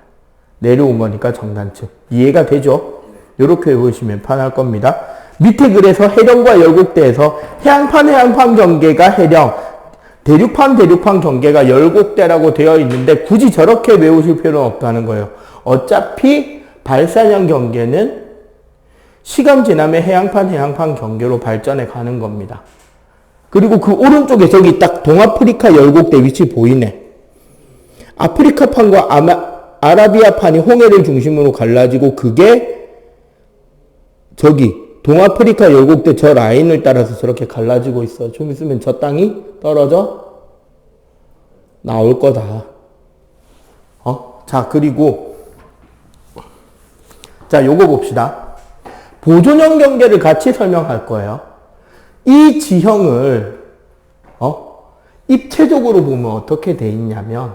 내려온 거니까 정단층. 이해가 되죠? 이렇게 보시면 편할 겁니다. 밑에 그래서 해령과 열곡대에서 해양판 경계가 해령, 대륙판 경계가 열곡대라고 되어 있는데 굳이 저렇게 외우실 필요는 없다는 거예요. 어차피 발산형 경계는 시간 지나면 해양판 경계로 발전해 가는 겁니다. 그리고 그 오른쪽에 저기 딱 동아프리카 열곡대 위치 보이네. 아프리카판과 아라비아판이 홍해를 중심으로 갈라지고 그게 저기 동아프리카 열곡대 저 라인을 따라서 저렇게 갈라지고 있어. 좀 있으면 저 땅이 떨어져 나올 거다. 자, 그리고 자, 요거 봅시다. 보존형 경계를 같이 설명할 거예요. 이 지형을 입체적으로 보면 어떻게 돼 있냐면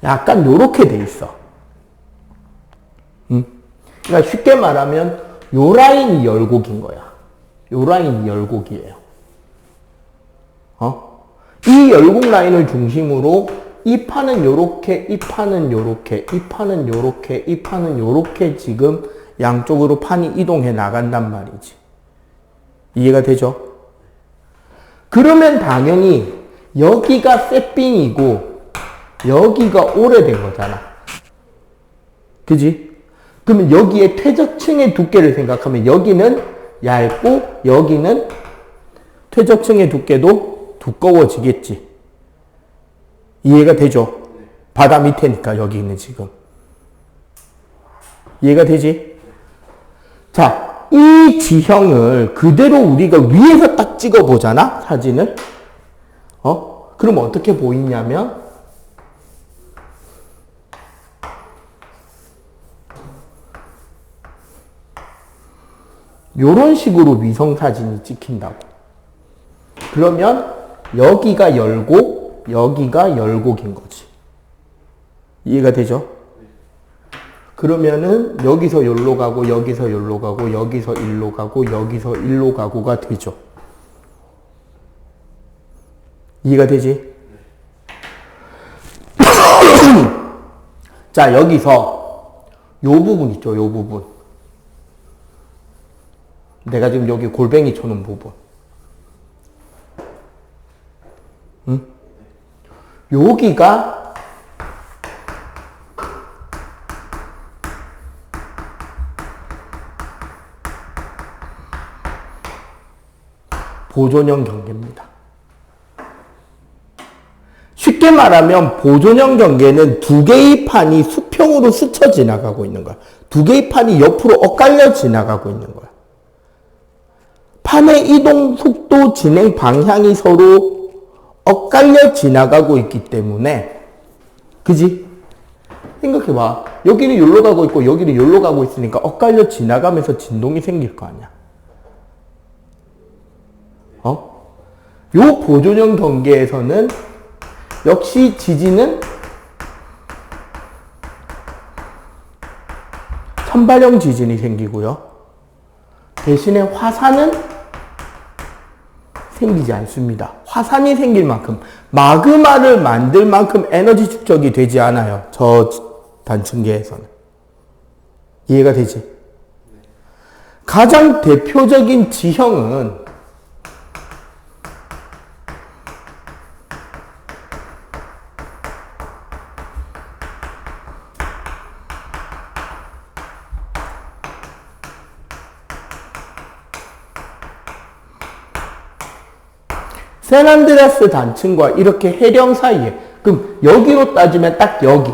약간 요렇게 돼 있어. 그러니까 쉽게 말하면 요 라인이 열곡인 거야. 요 라인이 열곡이에요. 이 열곡 라인을 중심으로 이 판은 요렇게, 이 판은 요렇게, 이 판은 요렇게, 이 판은 요렇게 지금 양쪽으로 판이 이동해 나간단 말이지. 이해가 되죠? 그러면 당연히 여기가 셋빙이고 여기가 오래된 거잖아. 그지? 그러면 여기에 퇴적층의 두께를 생각하면 여기는 얇고 여기는 퇴적층의 두께도 두꺼워지겠지. 이해가 되죠? 바다 밑에니까 여기는 지금. 이해가 되지? 자, 이 지형을 그대로 우리가 위에서 딱 찍어 보잖아, 사진을. 그럼 어떻게 보이냐면 요런 식으로 위성사진이 찍힌다고. 그러면 여기가 열곡, 여기가 열곡인 거지. 이해가 되죠? 그러면은 여기서 열로 가고 여기서 열로 가고 여기서 일로 가고 여기서 일로 가고가 되죠. 이해가 되지? 자, 여기서 요 부분 있죠, 요 부분. 내가 지금 여기 골뱅이 쳐놓은 부분. 응? 여기가 보존형 경계입니다. 쉽게 말하면 보존형 경계는 두 개의 판이 수평으로 스쳐 지나가고 있는 거야. 두 개의 판이 옆으로 엇갈려 지나가고 있는 거야. 판의 이동 속도, 진행 방향이 서로 엇갈려 지나가고 있기 때문에, 그지? 생각해봐. 여기는 여기로 가고 있고 여기는 여기로 가고 있으니까 엇갈려 지나가면서 진동이 생길 거 아니야. 요 보존형 경계에서는 역시 지진은 천발형 지진이 생기고요. 대신에 화산은 생기지 않습니다. 화산이 생길 만큼, 마그마를 만들 만큼 에너지 축적이 되지 않아요. 저 단층계에서는. 이해가 되지? 가장 대표적인 지형은 샌안드레아스 단층과 이렇게 해령 사이에, 그럼 여기로 따지면 딱 여기.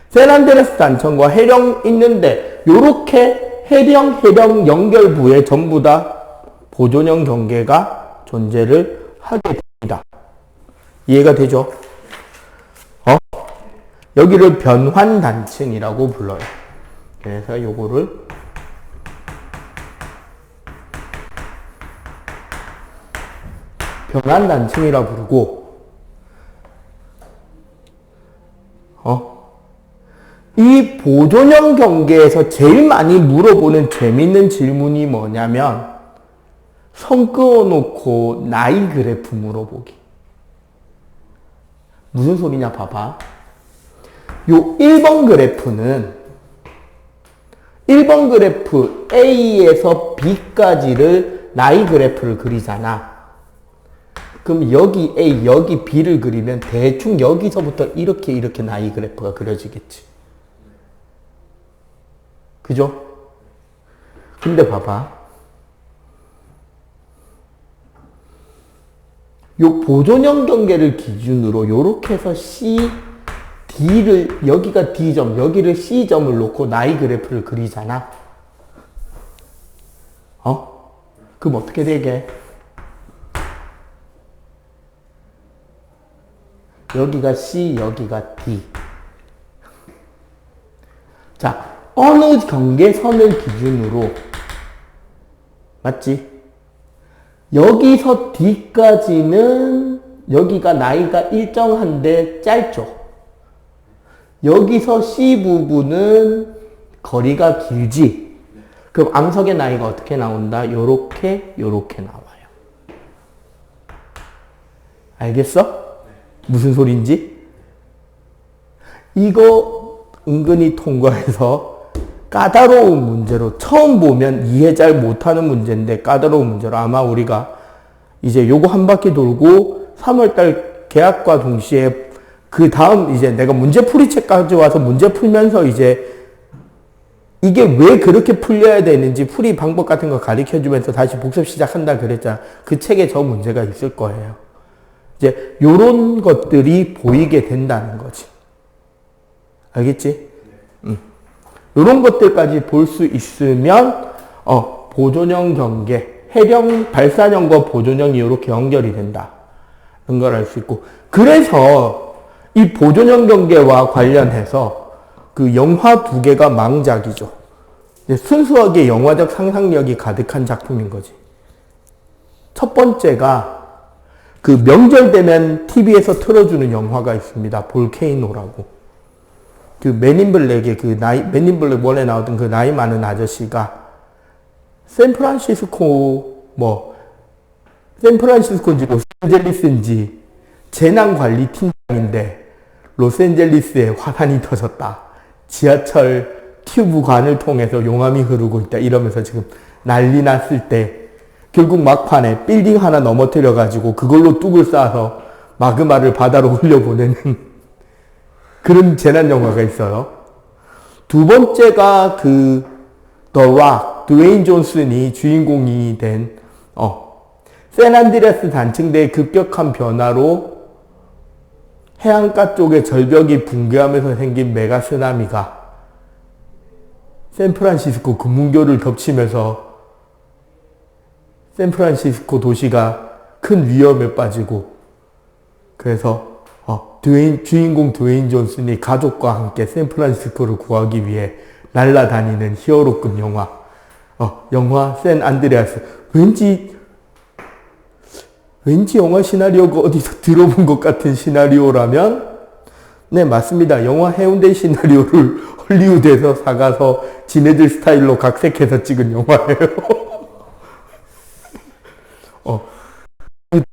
샌안드레아스 단층과 해령 있는데 요렇게 해령 연결부에 전부 다 보존형 경계가 존재를 하게 됩니다. 이해가 되죠? 여기를 변환 단층이라고 불러요. 그래서 요거를 변환 단층이라 부르고, 이 보존형 경계에서 제일 많이 물어보는 재밌는 질문이 뭐냐면, 선 그어놓고 나이 그래프 물어보기. 무슨 소리냐 봐봐. 요 1번 그래프는 1번 그래프 A에서 B까지를 나이 그래프를 그리잖아. 그럼 여기 A, 여기 B를 그리면 대충 여기서부터 이렇게 나이 그래프가 그려지겠지. 그죠? 근데 봐봐. 요 보존형 경계를 기준으로 요렇게 해서 C, D를, 여기가 D점, 여기를 C점을 놓고 나이 그래프를 그리잖아. 그럼 어떻게 되게? 여기가 C, 여기가 D. 자, 어느 경계선을 기준으로, 맞지? 여기서 D까지는 여기가 나이가 일정한데 짧죠? 여기서 C 부분은 거리가 길지? 그럼 암석의 나이가 어떻게 나온다? 요렇게 나와요. 알겠어? 무슨 소린지? 이거 은근히 통과해서 까다로운 문제로, 처음 보면 이해 잘 못하는 문제인데 까다로운 문제로, 아마 우리가 이제 요거 한 바퀴 돌고 3월달 개학과 동시에 그 다음 이제 내가 문제풀이책까지 와서 문제 풀면서 이제 이게 왜 그렇게 풀려야 되는지 풀이 방법 같은 거 가르쳐 주면서 다시 복습 시작한다 그랬잖아. 그 책에 저 문제가 있을 거예요. 이제 요런 것들이 보이게 된다는 거지. 알겠지? 요런 것들까지 볼 수 있으면 보존형 경계, 해령 발산형과 보존형이 이렇게 연결이 된다. 이런 걸 알 수 있고, 그래서 이 보존형 경계와 관련해서 그 영화 두 개가 망작이죠. 순수하게 영화적 상상력이 가득한 작품인 거지. 첫 번째가 그 명절 되면 TV에서 틀어주는 영화가 있습니다. 볼케이노라고. 그 맨인블랙의 맨인블랙 1에 나오던 그 나이 많은 아저씨가 샌프란시스코인지 로스앤젤리스인지 재난관리팀장인데 로스앤젤리스에 화산이 터졌다. 지하철 튜브관을 통해서 용암이 흐르고 있다. 이러면서 지금 난리 났을 때 결국 막판에 빌딩 하나 넘어뜨려 가지고 그걸로 뚝을 쌓아서 마그마를 바다로 흘려보내는 그런 재난 영화가 있어요. 두 번째가 그 The Rock, 드웨인 존슨이 주인공이 된 샌안드레아스 단층대의 급격한 변화로 해안가 쪽에 절벽이 붕괴하면서 생긴 메가 쓰나미가 샌프란시스코 금문교를 덮치면서 샌프란시스코 도시가 큰 위험에 빠지고 그래서 주인공 드웨인 존슨이 가족과 함께 샌프란시스코를 구하기 위해 날아다니는 히어로급 영화 영화 샌안드레아스. 왠지 영화 시나리오가 어디서 들어본 것 같은 시나리오라면 네, 맞습니다. 영화 해운대 시나리오를 헐리우드에서 사가서 지네들 스타일로 각색해서 찍은 영화예요.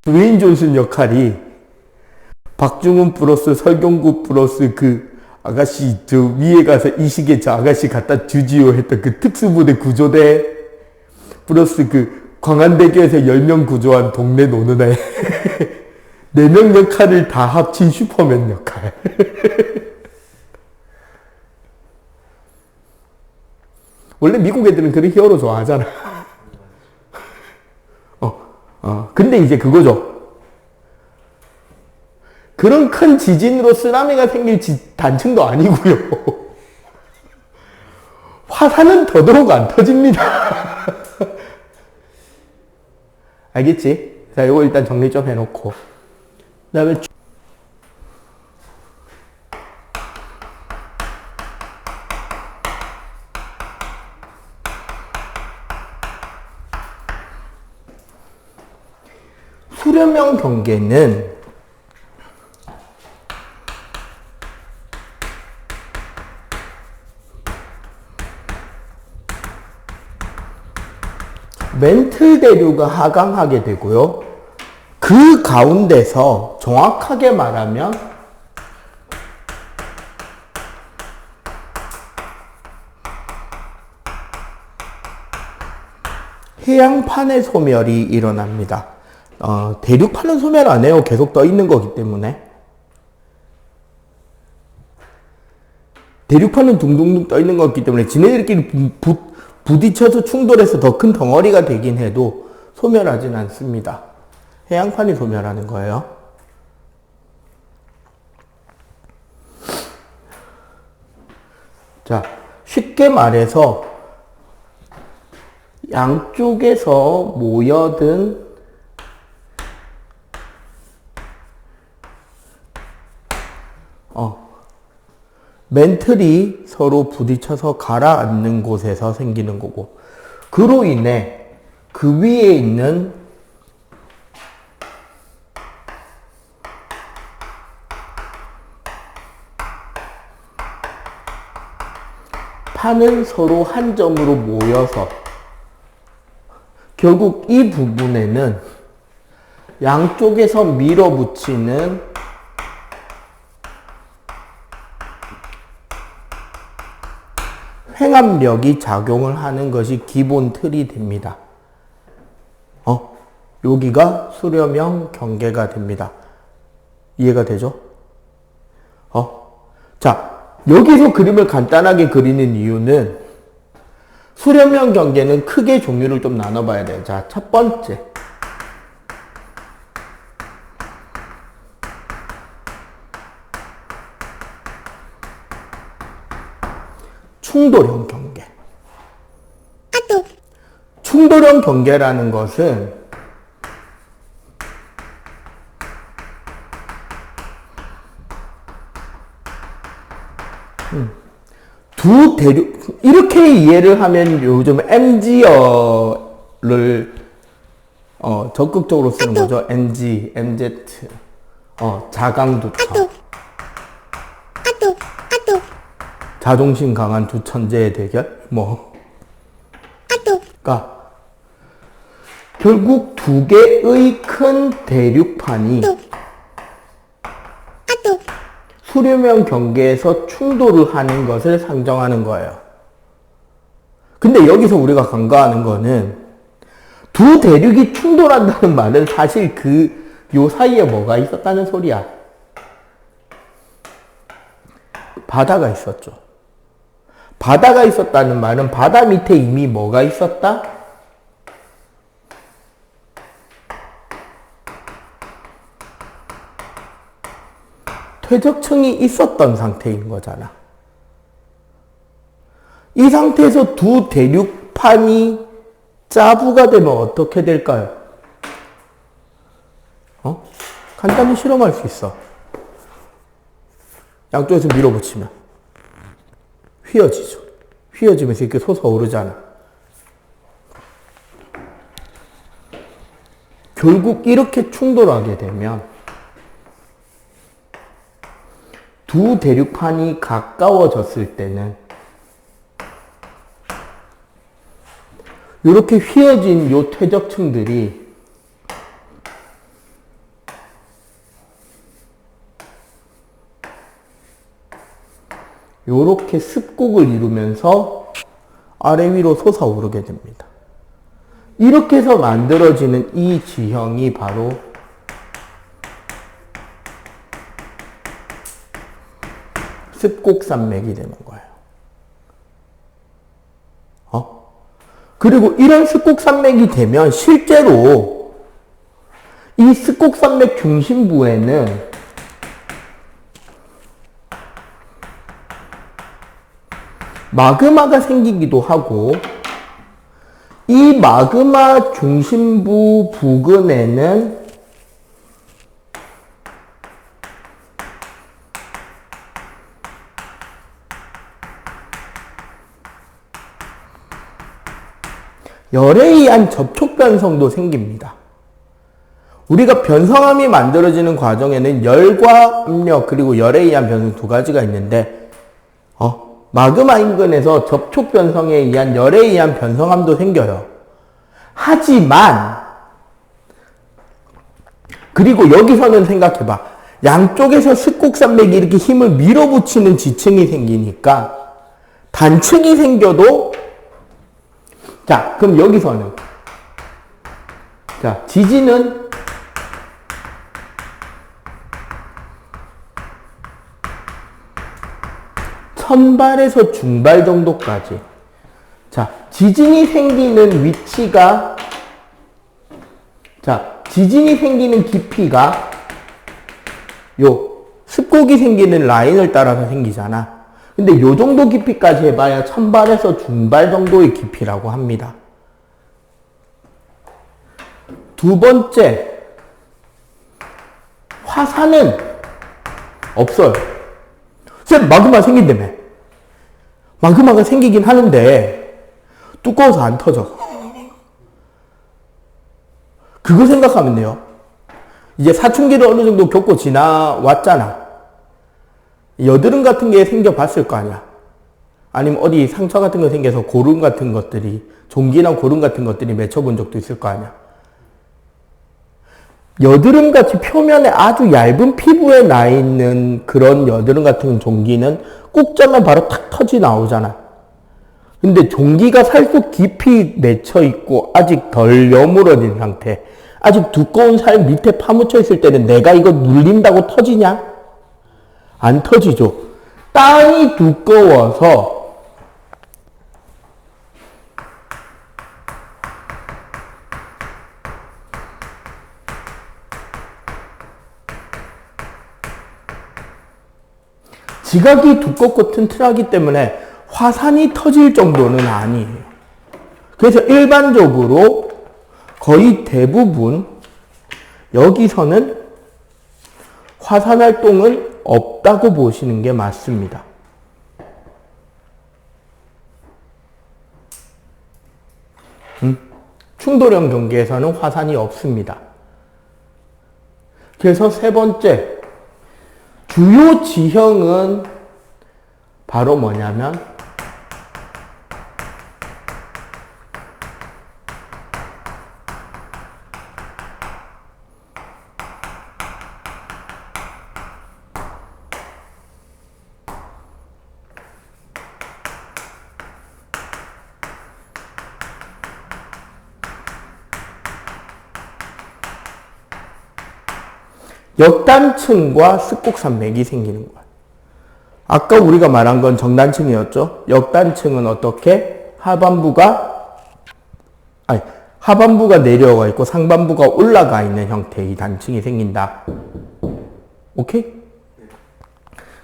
드웨인 존슨 역할이 박중훈 플러스 설경구 플러스 그 아가씨 저 위에 가서 이 시계 저 아가씨 갖다 주지요 했던 그 특수부대 구조대 플러스 그 광안대교에서 10명 구조한 동네 노는 애 4명 역할을 다 합친 슈퍼맨 역할. 원래 미국 애들은 그런 히어로 좋아하잖아. 근데 이제 그거죠. 그런 큰 지진으로 쓰나미가 생길 단층도 아니고요. 화산은 더더욱 안 터집니다. 알겠지? 자, 이거 일단 정리 좀 해놓고. 그 다음에 수렴형 경계는 멘틀 대류가 하강하게 되고요. 그 가운데서 정확하게 말하면 해양판의 소멸이 일어납니다. 대륙판은 소멸 안 해요. 계속 떠 있는 거기 때문에. 대륙판은 둥둥둥 떠 있는 거기 때문에 지네들끼리 부딪혀서 충돌해서 더 큰 덩어리가 되긴 해도 소멸하진 않습니다. 해양판이 소멸하는 거예요. 자, 쉽게 말해서 양쪽에서 모여든 멘틀이 서로 부딪혀서 가라앉는 곳에서 생기는 거고, 그로 인해 그 위에 있는 판은 서로 한 점으로 모여서 결국 이 부분에는 양쪽에서 밀어붙이는 횡압력이 작용을 하는 것이 기본 틀이 됩니다. 여기가 수렴형 경계가 됩니다. 이해가 되죠? 자, 여기서 그림을 간단하게 그리는 이유는 수렴형 경계는 크게 종류를 좀 나눠봐야 돼요. 자, 첫 번째. 충돌형 경계. 충돌형 경계라는 것은 두 대륙, 이렇게 이해를 하면 요즘 MG어를 적극적으로 쓰는 거죠. MG, MZ, 자강두천. 자존심 강한 두 천재의 대결? 그러니까 결국 두 개의 큰 대륙판이 수렴형 경계에서 충돌을 하는 것을 상정하는 거예요. 근데 여기서 우리가 간과하는 거는 두 대륙이 충돌한다는 말은 사실 요 사이에 뭐가 있었다는 소리야. 바다가 있었죠. 바다가 있었다는 말은 바다 밑에 이미 뭐가 있었다? 퇴적층이 있었던 상태인 거잖아. 이 상태에서 두 대륙판이 짜부가 되면 어떻게 될까요? 간단히 실험할 수 있어. 양쪽에서 밀어붙이면 휘어지죠. 휘어지면서 이렇게 솟아오르잖아. 결국 이렇게 충돌하게 되면 두 대륙판이 가까워졌을 때는 이렇게 휘어진 요 퇴적층들이 요렇게 습곡을 이루면서 아래 위로 솟아오르게 됩니다. 이렇게 해서 만들어지는 이 지형이 바로 습곡산맥이 되는 거예요. 그리고 이런 습곡산맥이 되면 실제로 이 습곡산맥 중심부에는 마그마가 생기기도 하고 이 마그마 중심부 부근에는 열에 의한 접촉 변성도 생깁니다. 우리가 변성함이 만들어지는 과정에는 열과 압력 그리고 열에 의한 변성 두 가지가 있는데 마그마 인근에서 접촉 변성에 의한 열에 의한 변성함도 생겨요. 하지만 그리고 여기서는 생각해봐. 양쪽에서 습곡산맥이 이렇게 힘을 밀어붙이는 지층이 생기니까 단층이 생겨도 자, 그럼 여기서는 자, 지진은 천발에서 중발 정도까지. 자, 지진이 생기는 위치가 자, 지진이 생기는 깊이가 요 습곡이 생기는 라인을 따라서 생기잖아. 근데 요 정도 깊이까지 해봐야 천발에서 중발 정도의 깊이라고 합니다. 두 번째, 화산은 없어요. 쌤, 마그마 생긴다며. 마그마가 생기긴 하는데 두꺼워서 안 터져. 그거 생각하면 돼요. 이제 사춘기를 어느 정도 겪고 지나왔잖아. 여드름 같은 게 생겨봤을 거 아니야. 아니면 어디 상처 같은 거 생겨서 고름 같은 것들이, 종기나 고름 같은 것들이 맺혀본 적도 있을 거 아니야. 여드름 같이 표면에 아주 얇은 피부에 나 있는 그런 여드름 같은 종기는 꾹 짜면 바로 탁 터지 나오잖아. 근데 종기가 살속 깊이 맺혀 있고 아직 덜 여물어진 상태, 아직 두꺼운 살 밑에 파묻혀 있을 때는 내가 이거 눌린다고 터지냐? 안 터지죠. 땅이 두꺼워서 지각이 두껍고 튼튼하기 때문에 화산이 터질 정도는 아니에요. 그래서 일반적으로 거의 대부분 여기서는 화산 활동은 없다고 보시는 게 맞습니다. 충돌형 경계에서는 화산이 없습니다. 그래서 세 번째, 주요 지형은 바로 뭐냐면 역단층과 습곡산맥이 생기는 거예요. 아까 우리가 말한 건 정단층이었죠. 역단층은 어떻게? 하반부가 내려가 있고 상반부가 올라가 있는 형태의 단층이 생긴다. 오케이?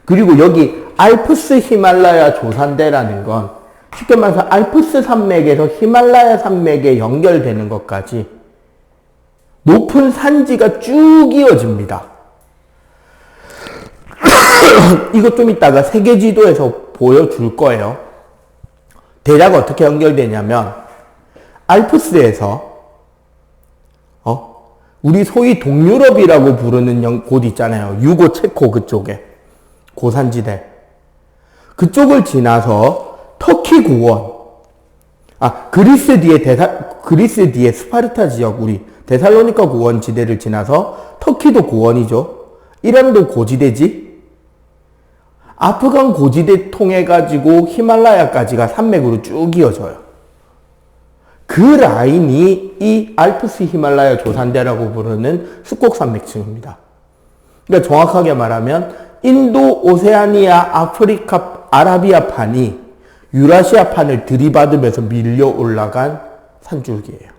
그리고 여기 알프스 히말라야 조산대라는 건 쉽게 말해서 알프스 산맥에서 히말라야 산맥에 연결되는 것까지 높은 산지가 쭉 이어집니다. 이것 좀 이따가 세계지도에서 보여줄 거예요. 대략 어떻게 연결되냐면 알프스에서 우리 소위 동유럽이라고 부르는 곳 있잖아요. 유고 체코 그쪽에 고산지대 그쪽을 지나서 터키 고원 그리스 뒤에 스파르타 지역 우리 데살로니카 고원 지대를 지나서 터키도 고원이죠. 이란도 고지대지. 아프간 고지대 통해 가지고 히말라야까지가 산맥으로 쭉 이어져요. 그 라인이 이 알프스 히말라야 조산대라고 부르는 습곡산맥층입니다. 그러니까 정확하게 말하면 인도, 오세아니아, 아프리카, 아라비아 판이 유라시아 판을 들이받으면서 밀려 올라간 산줄기예요.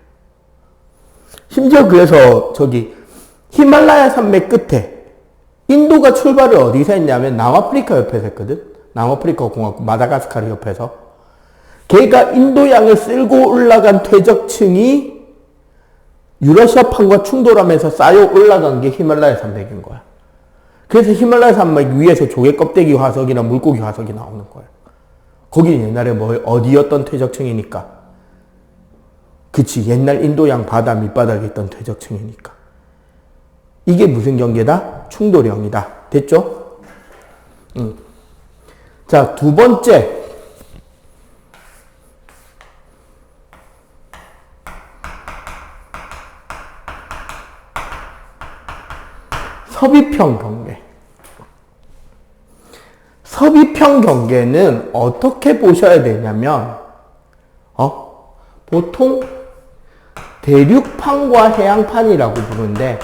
심지어 그래서 저기 히말라야 산맥 끝에 인도가 출발을 어디서 했냐면 남아프리카 옆에서 했거든. 남아프리카 공화국 마다가스카르 옆에서. 걔가 인도양을 쓸고 올라간 퇴적층이 유라시아판과 충돌하면서 쌓여 올라간 게 히말라야 산맥인 거야. 그래서 히말라야 산맥 위에서 조개 껍데기 화석이나 물고기 화석이 나오는 거야. 거기 옛날에 어디였던 퇴적층이니까. 그치, 옛날 인도양 바다 밑바닥에 있던 퇴적층이니까. 이게 무슨 경계다? 충돌형이다. 됐죠? 자, 두 번째. 서비평 경계. 서비평 경계는 어떻게 보셔야 되냐면, 보통 대륙판과 해양판이라고 부르는데,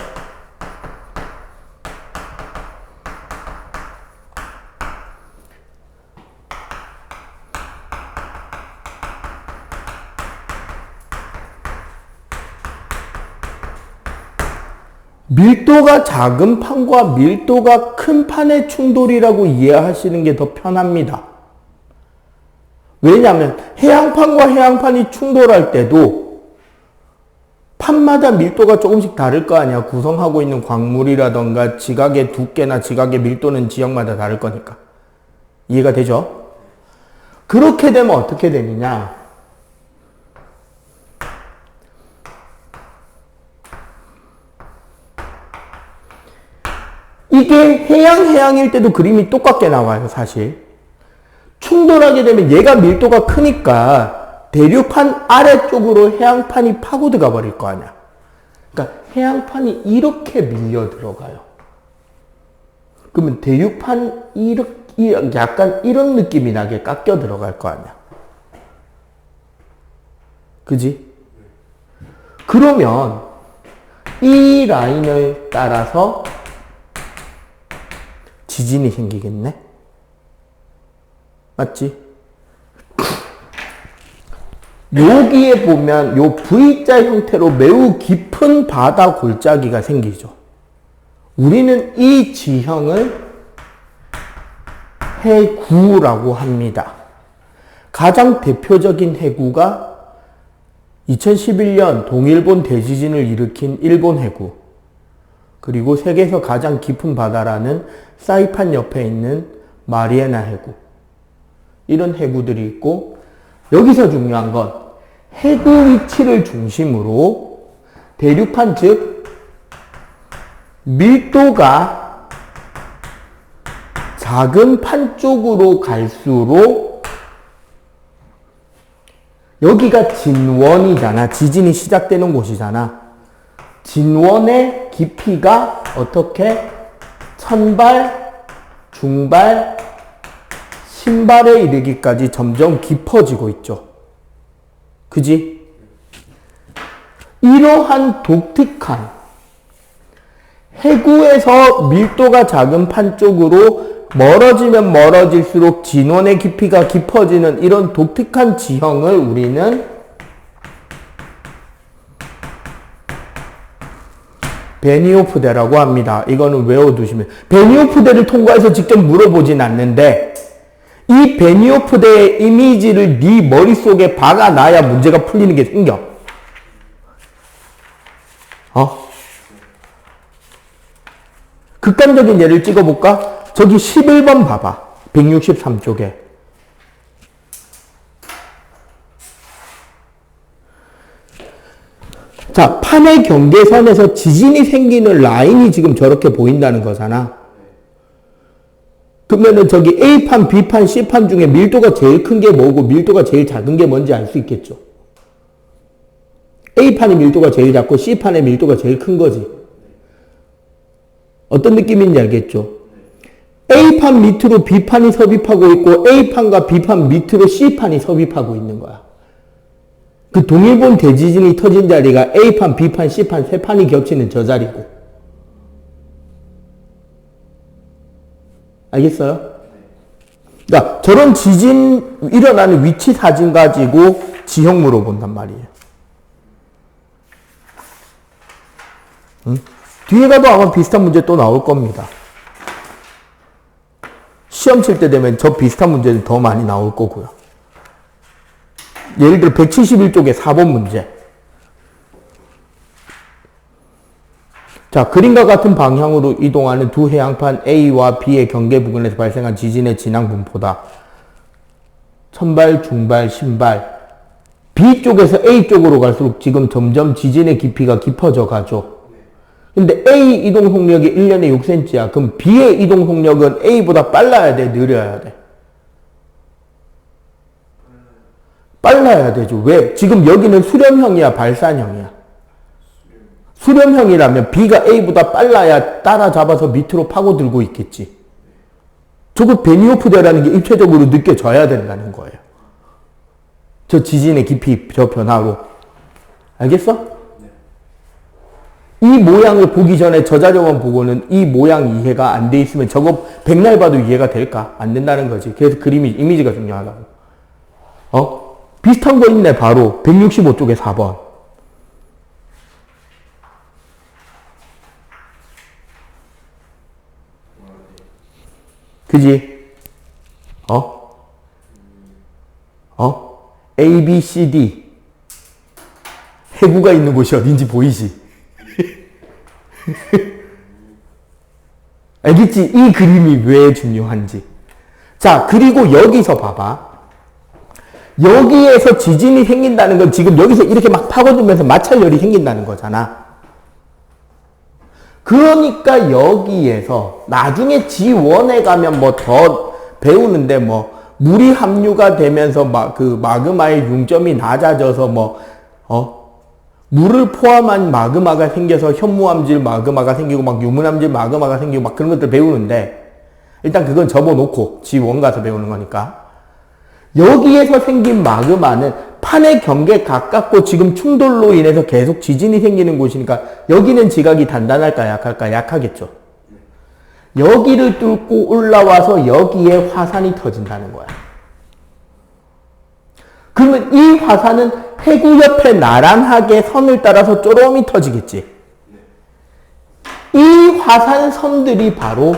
밀도가 작은 판과 밀도가 큰 판의 충돌이라고 이해하시는 게 더 편합니다. 왜냐하면 해양판과 해양판이 충돌할 때도 판마다 밀도가 조금씩 다를 거 아니야. 구성하고 있는 광물이라던가 지각의 두께나 지각의 밀도는 지역마다 다를 거니까. 이해가 되죠? 그렇게 되면 어떻게 되느냐? 이게 해양일 때도 그림이 똑같게 나와요, 사실. 충돌하게 되면 얘가 밀도가 크니까 대륙판 아래쪽으로 해양판이 파고들어 버릴 거 아니야. 그러니까 해양판이 이렇게 밀려 들어가요. 그러면 대륙판 약간 이런 느낌이 나게 깎여 들어갈 거 아니야. 그지? 그러면 이 라인을 따라서 지진이 생기겠네? 맞지? 여기에 보면 요 V자 형태로 매우 깊은 바다 골짜기가 생기죠. 우리는 이 지형을 해구라고 합니다. 가장 대표적인 해구가 2011년 동일본 대지진을 일으킨 일본 해구, 그리고 세계에서 가장 깊은 바다라는 사이판 옆에 있는 마리아나 해구, 이런 해구들이 있고, 여기서 중요한 건 해구 위치를 중심으로 대륙판 즉 밀도가 작은 판 쪽으로 갈수록 여기가 진원이잖아. 지진이 시작되는 곳이잖아. 진원의 깊이가 어떻게 천발, 중발, 신발에 이르기까지 점점 깊어지고 있죠. 그지? 이러한 독특한 해구에서 밀도가 작은 판 쪽으로 멀어지면 멀어질수록 진원의 깊이가 깊어지는 이런 독특한 지형을 우리는 베니오프대라고 합니다. 이거는 외워두시면. 베니오프대를 통과해서 직접 물어보진 않는데 이 베니오프대의 이미지를 네 머릿속에 박아놔야 문제가 풀리는 게 생겨. 극단적인 예를 찍어볼까? 저기 11번 봐봐. 163쪽에. 자, 판의 경계선에서 지진이 생기는 라인이 지금 저렇게 보인다는 거잖아. 그러면은 저기 A판, B판, C판 중에 밀도가 제일 큰 게 뭐고 밀도가 제일 작은 게 뭔지 알 수 있겠죠. A판의 밀도가 제일 작고 C판의 밀도가 제일 큰 거지. 어떤 느낌인지 알겠죠? A판 밑으로 B판이 섭입하고 있고 A판과 B판 밑으로 C판이 섭입하고 있는 거야. 그 동일본 대지진이 터진 자리가 A판, B판, C판 세 판이 겹치는 저 자리고. 알겠어요? 그러니까 저런 지진 일어나는 위치 사진 가지고 지형 물어본단 말이에요. 응? 뒤에 가도 아마 비슷한 문제 또 나올 겁니다. 시험 칠 때 되면 저 비슷한 문제는 더 많이 나올 거고요. 예를 들어 171쪽에 4번 문제. 자, 그림과 같은 방향으로 이동하는 두 해양판 A와 B의 경계 부근에서 발생한 지진의 진앙 분포다. 천발, 중발, 신발. B 쪽에서 A 쪽으로 갈수록 지금 점점 지진의 깊이가 깊어져 가죠. 근데 A 이동 속력이 1년에 6cm야. 그럼 B의 이동 속력은 A보다 빨라야 돼? 느려야 돼? 빨라야 되죠. 왜? 지금 여기는 수렴형이야? 발산형이야? 수렴형이라면 B가 A보다 빨라야 따라잡아서 밑으로 파고들고 있겠지. 저거 베니오프대라는 게 입체적으로 느껴져야 된다는 거예요. 저 지진의 깊이, 저 변화로. 알겠어? 이 모양을 보기 전에 저 자료만 보고는 이 모양 이해가 안 돼 있으면 저거 백날 봐도 이해가 될까? 안 된다는 거지. 그래서 그림이, 이미지가 중요하다고. 비슷한 거 있네, 바로. 165쪽에 4번. 그지? A, B, C, D. 해구가 있는 곳이 어딘지 보이지? 알겠지? 이 그림이 왜 중요한지. 자, 그리고 여기서 봐봐. 여기에서 지진이 생긴다는 건 지금 여기서 이렇게 막 파고들면서 마찰열이 생긴다는 거잖아. 그러니까 여기에서 나중에 G1에 가면 뭐 더 배우는데 뭐 물이 함유가 되면서 그 마그마의 융점이 낮아져서 물을 포함한 마그마가 생겨서 현무암질 마그마가 생기고 막 유문암질 마그마가 생기고 막 그런 것들 배우는데 일단 그건 접어놓고 G1 가서 배우는 거니까. 여기에서 생긴 마그마는 판의 경계 가깝고 지금 충돌로 인해서 계속 지진이 생기는 곳이니까 여기는 지각이 단단할까 약할까? 약하겠죠. 여기를 뚫고 올라와서 여기에 화산이 터진다는 거야. 그러면 이 화산은 해구 옆에 나란하게 선을 따라서 쪼로미 터지겠지. 이 화산선들이 바로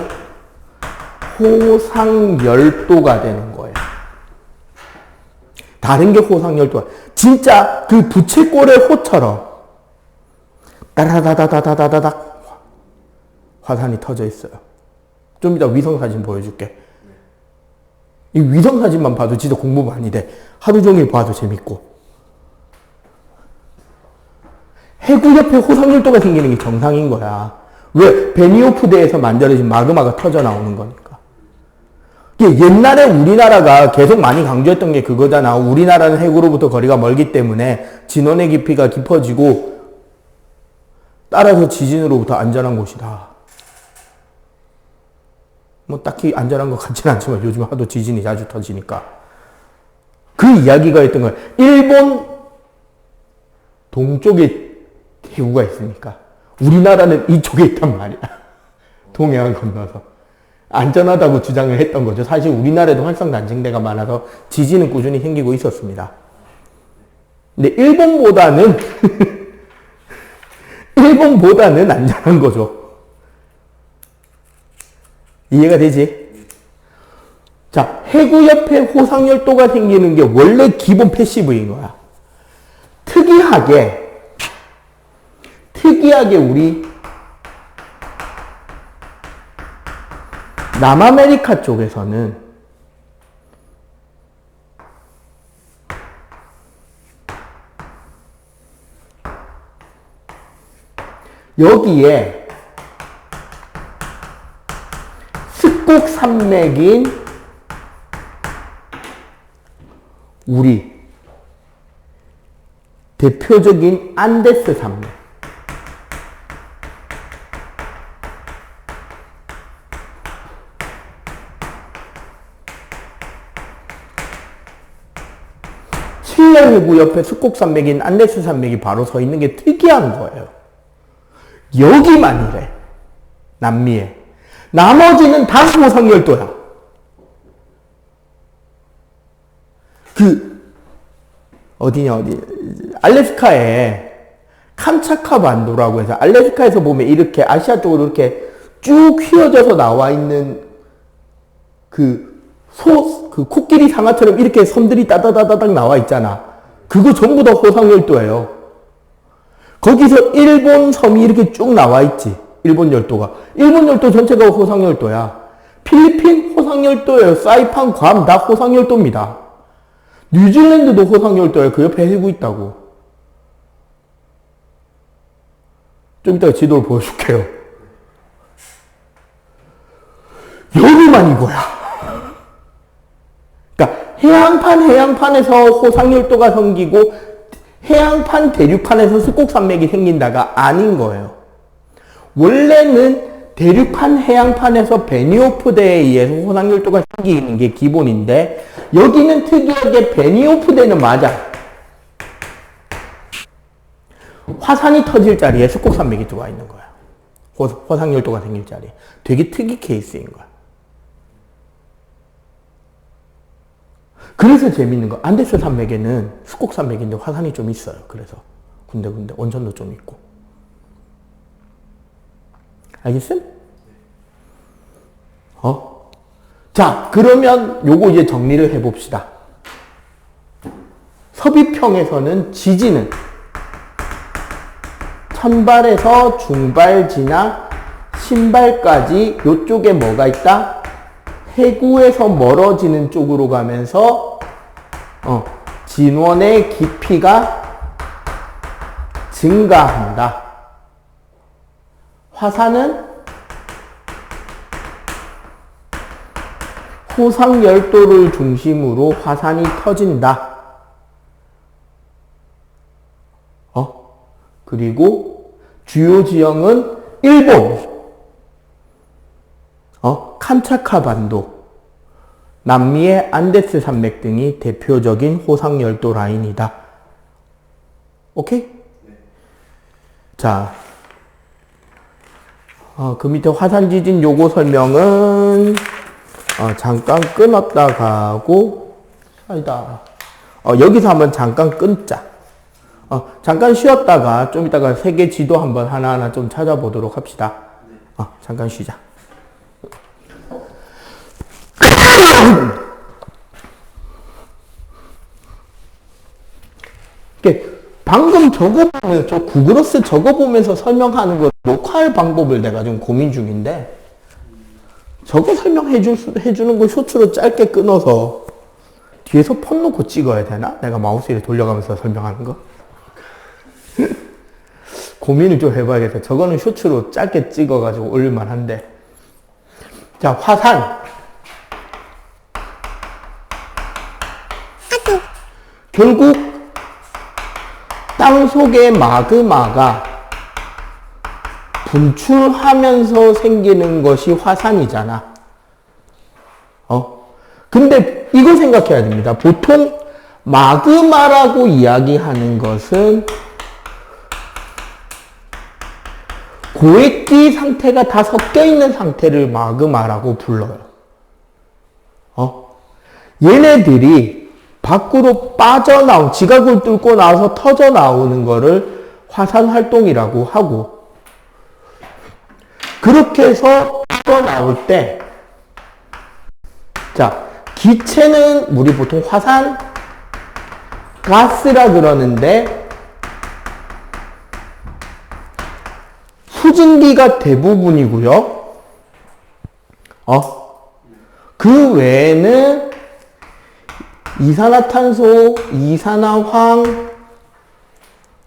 호상열도가 되는 거예요. 다른 게 호상열도야. 진짜 그 부채꼴의 호처럼 따라다다다다다닥 화산이 터져 있어요. 좀 이따 위성사진 보여줄게. 이 위성사진만 봐도 진짜 공부 많이 돼. 하루 종일 봐도 재밌고. 해구 옆에 호상열도가 생기는 게 정상인 거야. 왜? 베니오프대에서 만들어진 마그마가 터져 나오는 거니까. 옛날에 우리나라가 계속 많이 강조했던 게 그거잖아. 우리나라는 해구로부터 거리가 멀기 때문에 진원의 깊이가 깊어지고 따라서 지진으로부터 안전한 곳이다. 뭐 딱히 안전한 것 같지는 않지만 요즘 하도 지진이 자주 터지니까. 그 이야기가 있던 거야. 일본 동쪽에 해구가 있으니까 우리나라는 이쪽에 있단 말이야. 동해안 건너서. 안전하다고 주장을 했던 거죠. 사실 우리나라에도 활성단층대가 많아서 지진은 꾸준히 생기고 있었습니다. 근데 일본보다는 일본보다는 안전한 거죠. 이해가 되지? 자, 해구 옆에 호상열도가 생기는 게 원래 기본 패시브인 거야. 특이하게 우리 남아메리카 쪽에서는 여기에 습곡 산맥인 우리 대표적인 안데스 산맥, 칠레 해구 옆에 습곡 산맥인 안데스 산맥이 바로 서 있는 게 특이한 거예요. 여기만 이래. 남미에. 나머지는 다 호상열도야. 어디 알래스카에 캄차카 반도라고 해서 알래스카에서 보면 이렇게 아시아 쪽으로 이렇게 쭉 휘어져서 나와 있는 그 코끼리 상아처럼 이렇게 섬들이 따다다다닥 나와 있잖아. 그거 전부 다 호상열도예요. 거기서 일본 섬이 이렇게 쭉 나와 있지. 일본 열도가. 일본 열도 전체가 호상열도야. 필리핀 호상열도예요. 사이판, 괌 다 호상열도입니다. 뉴질랜드도 호상열도예요. 그 옆에 해구 있다고. 좀 이따가 지도를 보여줄게요. 여기만 이거야. 그러니까 해양판에서 호상열도가 생기고 해양판, 대륙판에서 습곡산맥이 생긴다가 아닌 거예요. 원래는 대륙판, 해양판에서 베니오프대에 의해서 호상열도가 생기는 게 기본인데 여기는 특이하게 베니오프대는 맞아. 화산이 터질 자리에 습곡산맥이 들어와 있는 거야. 호상열도가 생길 자리에. 되게 특이 케이스인 거야. 그래서 재밌는 거. 안데스 산맥에는 습곡산맥인데 화산이 좀 있어요. 그래서 군데군데 원천도 좀 있고. 알겠음? 자, 그러면 요거 이제 정리를 해봅시다. 서비평에서는 지진은 천발에서 중발 지나 신발까지 요쪽에 뭐가 있다? 해구에서 멀어지는 쪽으로 가면서 진원의 깊이가 증가한다. 화산은 호상열도를 중심으로 화산이 터진다. 그리고 주요 지형은 일본, 캄차카 반도, 남미의 안데스 산맥 등이 대표적인 호상열도 라인이다. 오케이? 네. 자, 그 밑에 화산지진 요거 설명은 잠깐 끊었다 가고 아니다. 여기서 한번 잠깐 끊자. 잠깐 쉬었다가 좀 이따가 세계 지도 한번 하나하나 좀 찾아보도록 합시다. 잠깐 쉬자. 방금 적어보면서, 저 구글어스 적어보면서 설명하는 거 녹화할 방법을 내가 좀 고민 중인데, 저거 해주는 거 쇼츠로 짧게 끊어서 뒤에서 폰 놓고 찍어야 되나? 내가 마우스를 돌려가면서 설명하는 거? 고민을 좀 해봐야겠다. 저거는 쇼츠로 짧게 찍어가지고 올릴만 한데. 자, 화산. 결국 땅 속의 마그마가 분출하면서 생기는 것이 화산이잖아. 근데 이거 생각해야 됩니다. 보통 마그마라고 이야기하는 것은 고액기 상태가 다 섞여 있는 상태를 마그마라고 불러요. 얘네들이 밖으로 빠져나온, 지각을 뚫고 나와서 터져 나오는 거를 화산 활동이라고 하고, 그렇게 해서 빠져나올 때, 자, 기체는 우리 보통 화산 가스라 그러는데, 수증기가 대부분이고요. 그 외에는 이산화탄소, 이산화황,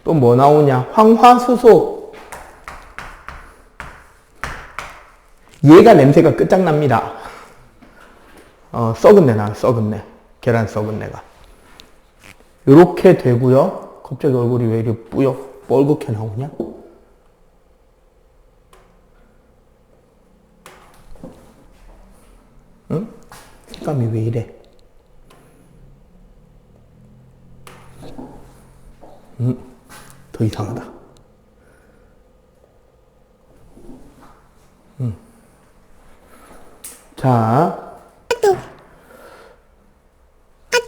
또 뭐 나오냐? 황화수소. 얘가 냄새가 끝장납니다. 썩은 내 나요, 썩은 내. 계란 썩은 내가. 요렇게 되고요. 갑자기 얼굴이 왜 이렇게 뻘겋게 나오냐? 응? 색감이 왜 이래? 더 이상하다. 자,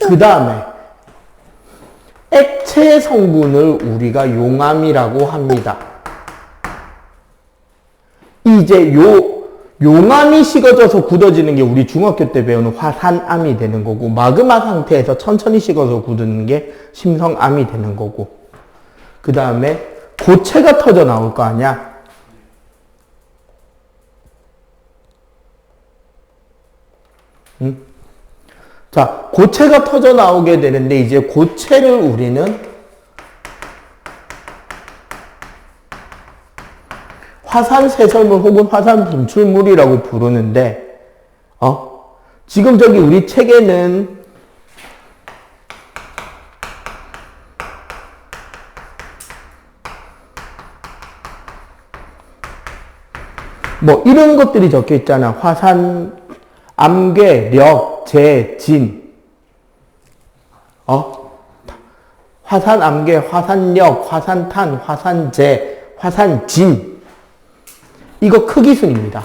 그 다음에 액체 성분을 우리가 용암이라고 합니다. 이제 용암이 식어져서 굳어지는 게 우리 중학교 때 배우는 화산암이 되는 거고, 마그마 상태에서 천천히 식어서 굳는 게 심성암이 되는 거고, 그 다음에 고체가 터져 나올 거 아니야? 자, 고체가 터져 나오게 되는데, 이제 고체를 우리는 화산 세설물 혹은 화산 분출물이라고 부르는데, 지금 저기 우리 책에는 뭐 이런 것들이 적혀 있잖아. 화산, 암괴, 력, 재, 진. 화산, 암괴, 화산력, 화산탄, 화산재, 화산진. 이거 크기 순입니다.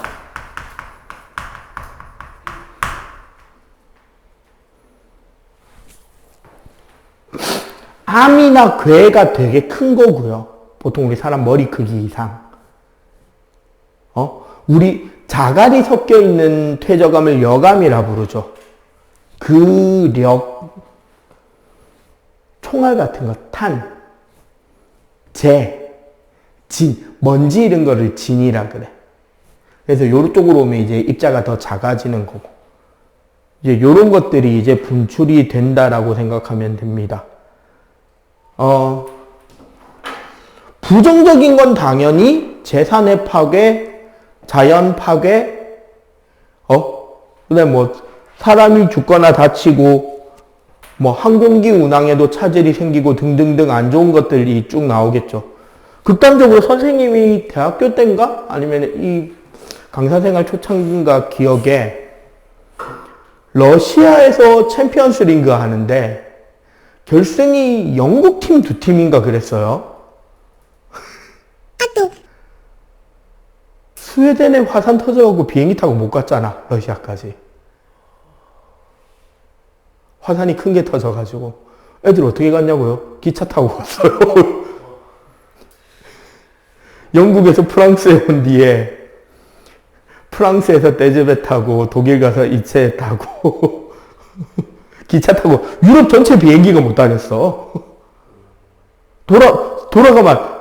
암이나 괴가 되게 큰 거고요. 보통 우리 사람 머리 크기 이상. 우리 자갈이 섞여 있는 퇴적암을 여감이라 부르죠. 그 력, 총알 같은 거, 탄, 재, 진, 먼지 이런 거를 진이라 그래. 그래서 요쪽으로 오면 이제 입자가 더 작아지는 거고. 이제 요런 것들이 이제 분출이 된다라고 생각하면 됩니다. 부정적인 건 당연히 재산의 파괴, 자연 파괴, 그다음에 뭐 사람이 죽거나 다치고 뭐 항공기 운항에도 차질이 생기고 등등등 안 좋은 것들이 쭉 나오겠죠. 극단적으로 선생님이 대학교 때인가 아니면 이 강사생활 초창기인가 기억에 러시아에서 챔피언스 링그 하는데 결승이 영국 팀 두 팀인가 그랬어요. 스웨덴에 화산 터져갖고 비행기 타고 못 갔잖아, 러시아까지. 화산이 큰 게 터져가지고. 애들 어떻게 갔냐고요? 기차 타고 갔어요. 영국에서 프랑스에 온 뒤에 프랑스에서 떼즈베 타고 독일 가서 이체 타고 기차 타고 유럽 전체 비행기가 못 다녔어.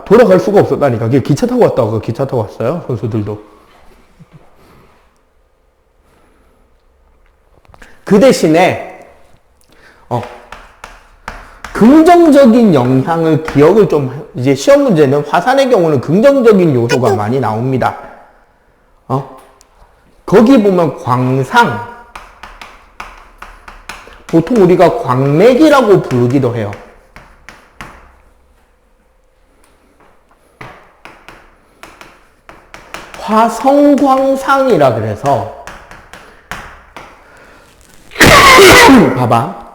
돌아갈 수가 없었다니까. 기차 타고 왔다고 기차 타고 왔어요. 선수들도. 그 대신에 긍정적인 영향을 기억을 좀, 이제 시험 문제는 화산의 경우는 긍정적인 요소가 많이 나옵니다. 거기 보면 광상, 보통 우리가 광맥이라고 부르기도 해요. 화성광상이라 그래서 봐봐.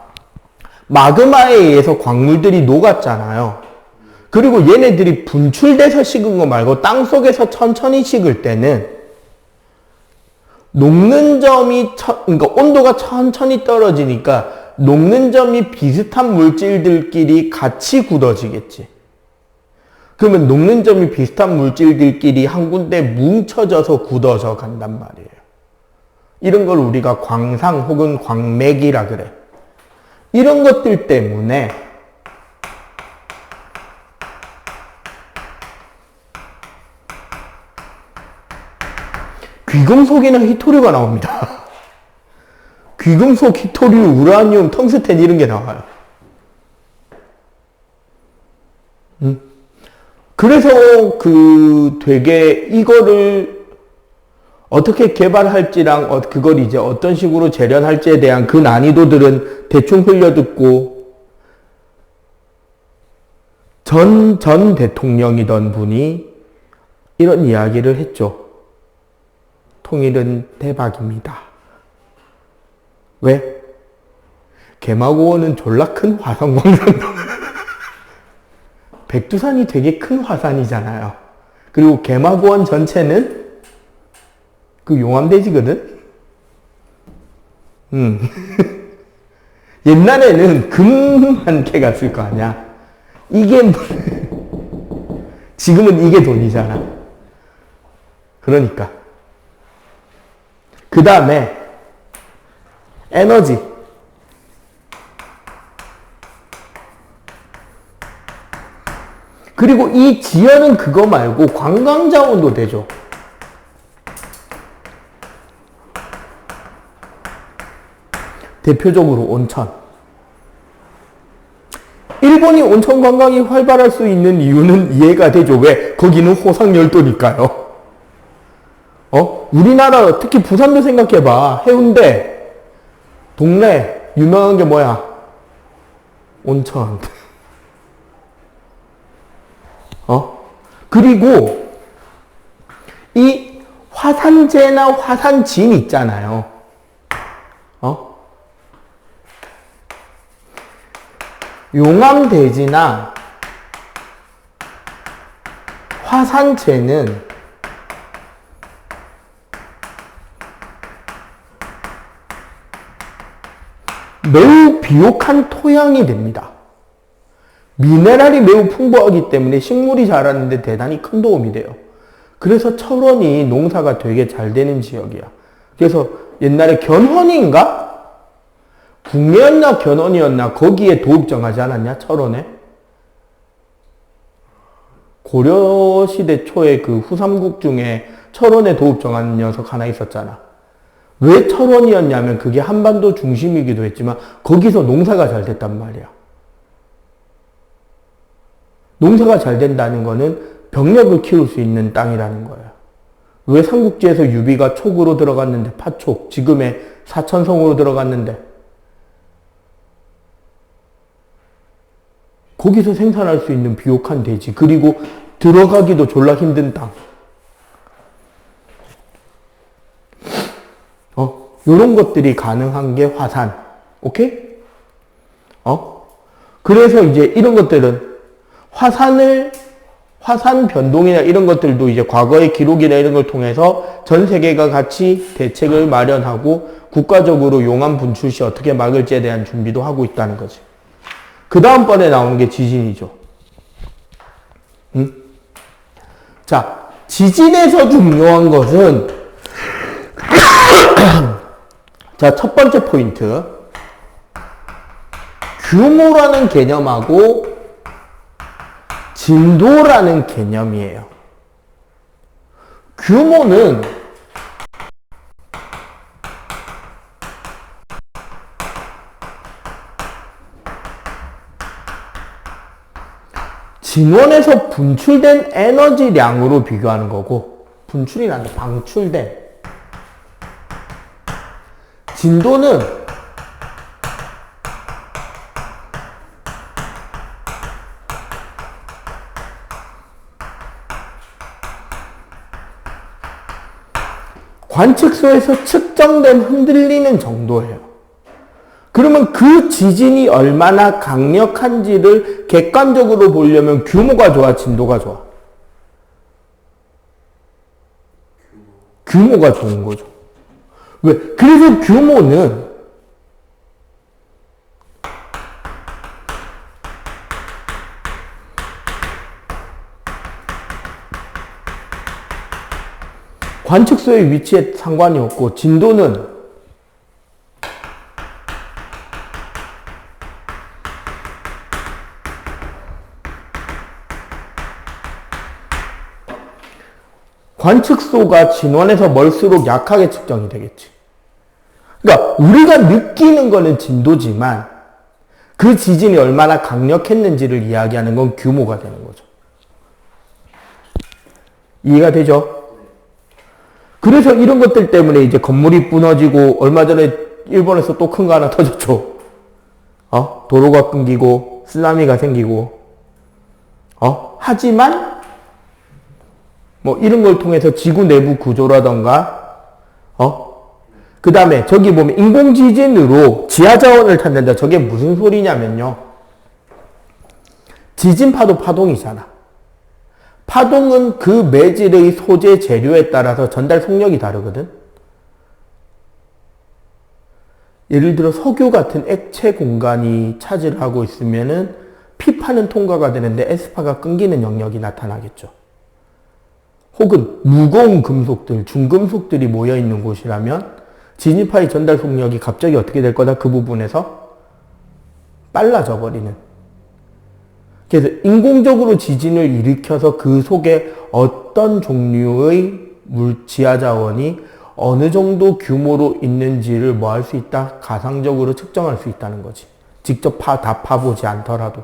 마그마에 의해서 광물들이 녹았잖아요. 그리고 얘네들이 분출돼서 식은 거 말고 땅속에서 천천히 식을 때는 녹는 점이, 그러니까 온도가 천천히 떨어지니까 녹는 점이 비슷한 물질들끼리 같이 굳어지겠지. 그러면 녹는 점이 비슷한 물질들끼리 한 군데 뭉쳐져서 굳어져 간단 말이에요. 이런 걸 우리가 광상 혹은 광맥이라 그래. 이런 것들 때문에 귀금속에는 히토류가 나옵니다. 귀금속, 히토류, 우라늄, 텅스텐 이런 게 나와요. 그래서 되게 이거를 어떻게 개발할지랑 그걸 이제 어떤 식으로 재련할지에 대한 그 난이도들은 대충 흘려듣고 전 대통령이던 분이 이런 이야기를 했죠. 통일은 대박입니다. 왜? 개마고원은 졸라 큰 화성광산도 백두산이 되게 큰 화산이잖아요. 그리고 개마고원 전체는 그 용암대지거든? 옛날에는 금만 캐가 쓸 거 아니야. 지금은 이게 돈이잖아. 그러니까. 그 다음에, 에너지. 그리고 이 지연은 그거 말고 관광자원도 되죠. 대표적으로 온천. 일본이 온천 관광이 활발할 수 있는 이유는 이해가 되죠. 왜? 거기는 호상열도니까요. 우리나라 특히 부산도 생각해봐. 해운대 동네 유명한 게 뭐야? 온천. 그리고 이 화산재나 화산진 있잖아요. 용암대지나 화산재는 매우 비옥한 토양이 됩니다. 미네랄이 매우 풍부하기 때문에 식물이 자라는데 대단히 큰 도움이 돼요. 그래서 철원이 농사가 되게 잘 되는 지역이야. 그래서 옛날에 견훤인가? 국내였나 견훤이었나 거기에 도읍 정하지 않았냐? 철원에? 고려시대 초에 그 후삼국 중에 철원에 도읍 정한 녀석 하나 있었잖아. 왜 철원이었냐면 그게 한반도 중심이기도 했지만 거기서 농사가 잘 됐단 말이야. 농사가 잘 된다는 거는 병력을 키울 수 있는 땅이라는 거예요. 왜 삼국지에서 유비가 촉으로 들어갔는데 파촉, 지금의 사천성으로 들어갔는데 거기서 생산할 수 있는 비옥한 대지, 그리고 들어가기도 졸라 힘든 땅. 요런 것들이 가능한 게 화산. 오케이? 그래서 이제 이런 것들은 화산 변동이나 이런 것들도 이제 과거의 기록이나 이런 걸 통해서 전 세계가 같이 대책을 마련하고 국가적으로 용암 분출 시 어떻게 막을지에 대한 준비도 하고 있다는 거지. 그 다음번에 나오는 게 지진이죠. 자, 지진에서 중요한 것은 자, 첫 번째 포인트. 규모라는 개념하고 진도라는 개념이에요. 규모는 진원에서 분출된 에너지량으로 비교하는 거고, 분출이란다, 방출된. 진도는 관측소에서 측정된 흔들리는 정도예요. 그러면 그 지진이 얼마나 강력한지를 객관적으로 보려면 규모가 좋아, 진도가 좋아? 규모가 좋은 거죠. 왜? 그래서 규모는 관측소의 위치에 상관이 없고, 진도는 관측소가 진원에서 멀수록 약하게 측정이 되겠지. 그러니까 우리가 느끼는 거는 진도지만 그 지진이 얼마나 강력했는지를 이야기하는 건 규모가 되는 거죠. 이해가 되죠? 그래서 이런 것들 때문에 이제 건물이 무너지고, 얼마 전에 일본에서 또 큰 거 하나 터졌죠. 도로가 끊기고 쓰나미가 생기고. 하지만 뭐 이런 걸 통해서 지구 내부 구조라던가, 그 다음에 저기 보면 인공지진으로 지하자원을 찾는다. 저게 무슨 소리냐면요, 지진파도 파동이잖아. 파동은 그 매질의 소재 재료에 따라서 전달 속력이 다르거든. 예를 들어 석유 같은 액체 공간이 차지를 하고 있으면은 P파는 통과가 되는데 S파가 끊기는 영역이 나타나겠죠. 혹은 무거운 금속들, 중금속들이 모여있는 곳이라면 진입파의 전달 속력이 갑자기 어떻게 될 거다? 그 부분에서 빨라져 버리는. 그래서 인공적으로 지진을 일으켜서 그 속에 어떤 종류의 지하자원이 어느 정도 규모로 있는지를 뭐 할 수 있다? 가상적으로 측정할 수 있다는 거지. 직접 다 파보지 않더라도.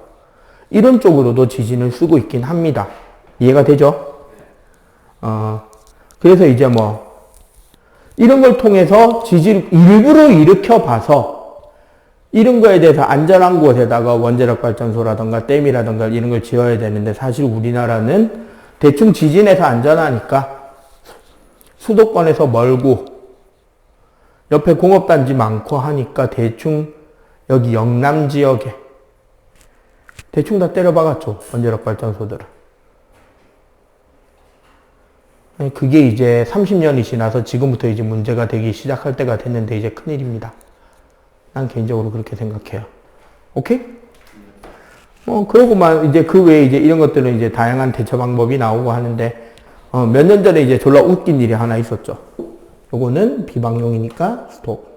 이런 쪽으로도 지진을 쓰고 있긴 합니다. 이해가 되죠? 그래서 이제 뭐 이런 걸 통해서 지진을 일부러 일으켜 봐서 이런 거에 대해서 안전한 곳에다가 원자력 발전소라든가 댐이라든가 이런 걸 지어야 되는데, 사실 우리나라는 대충 지진에서 안전하니까 수도권에서 멀고 옆에 공업단지 많고 하니까 대충 여기 영남 지역에 대충 다 때려박았죠, 원자력 발전소들을. 그게 이제 30년이 지나서 지금부터 이제 문제가 되기 시작할 때가 됐는데 이제 큰일입니다. 난 개인적으로 그렇게 생각해요. 오케이? 그러고만 이제 그 외에 이제 이런 것들은 이제 다양한 대처 방법이 나오고 하는데, 몇 년 전에 이제 졸라 웃긴 일이 하나 있었죠. 요거는 비방용이니까 스톱.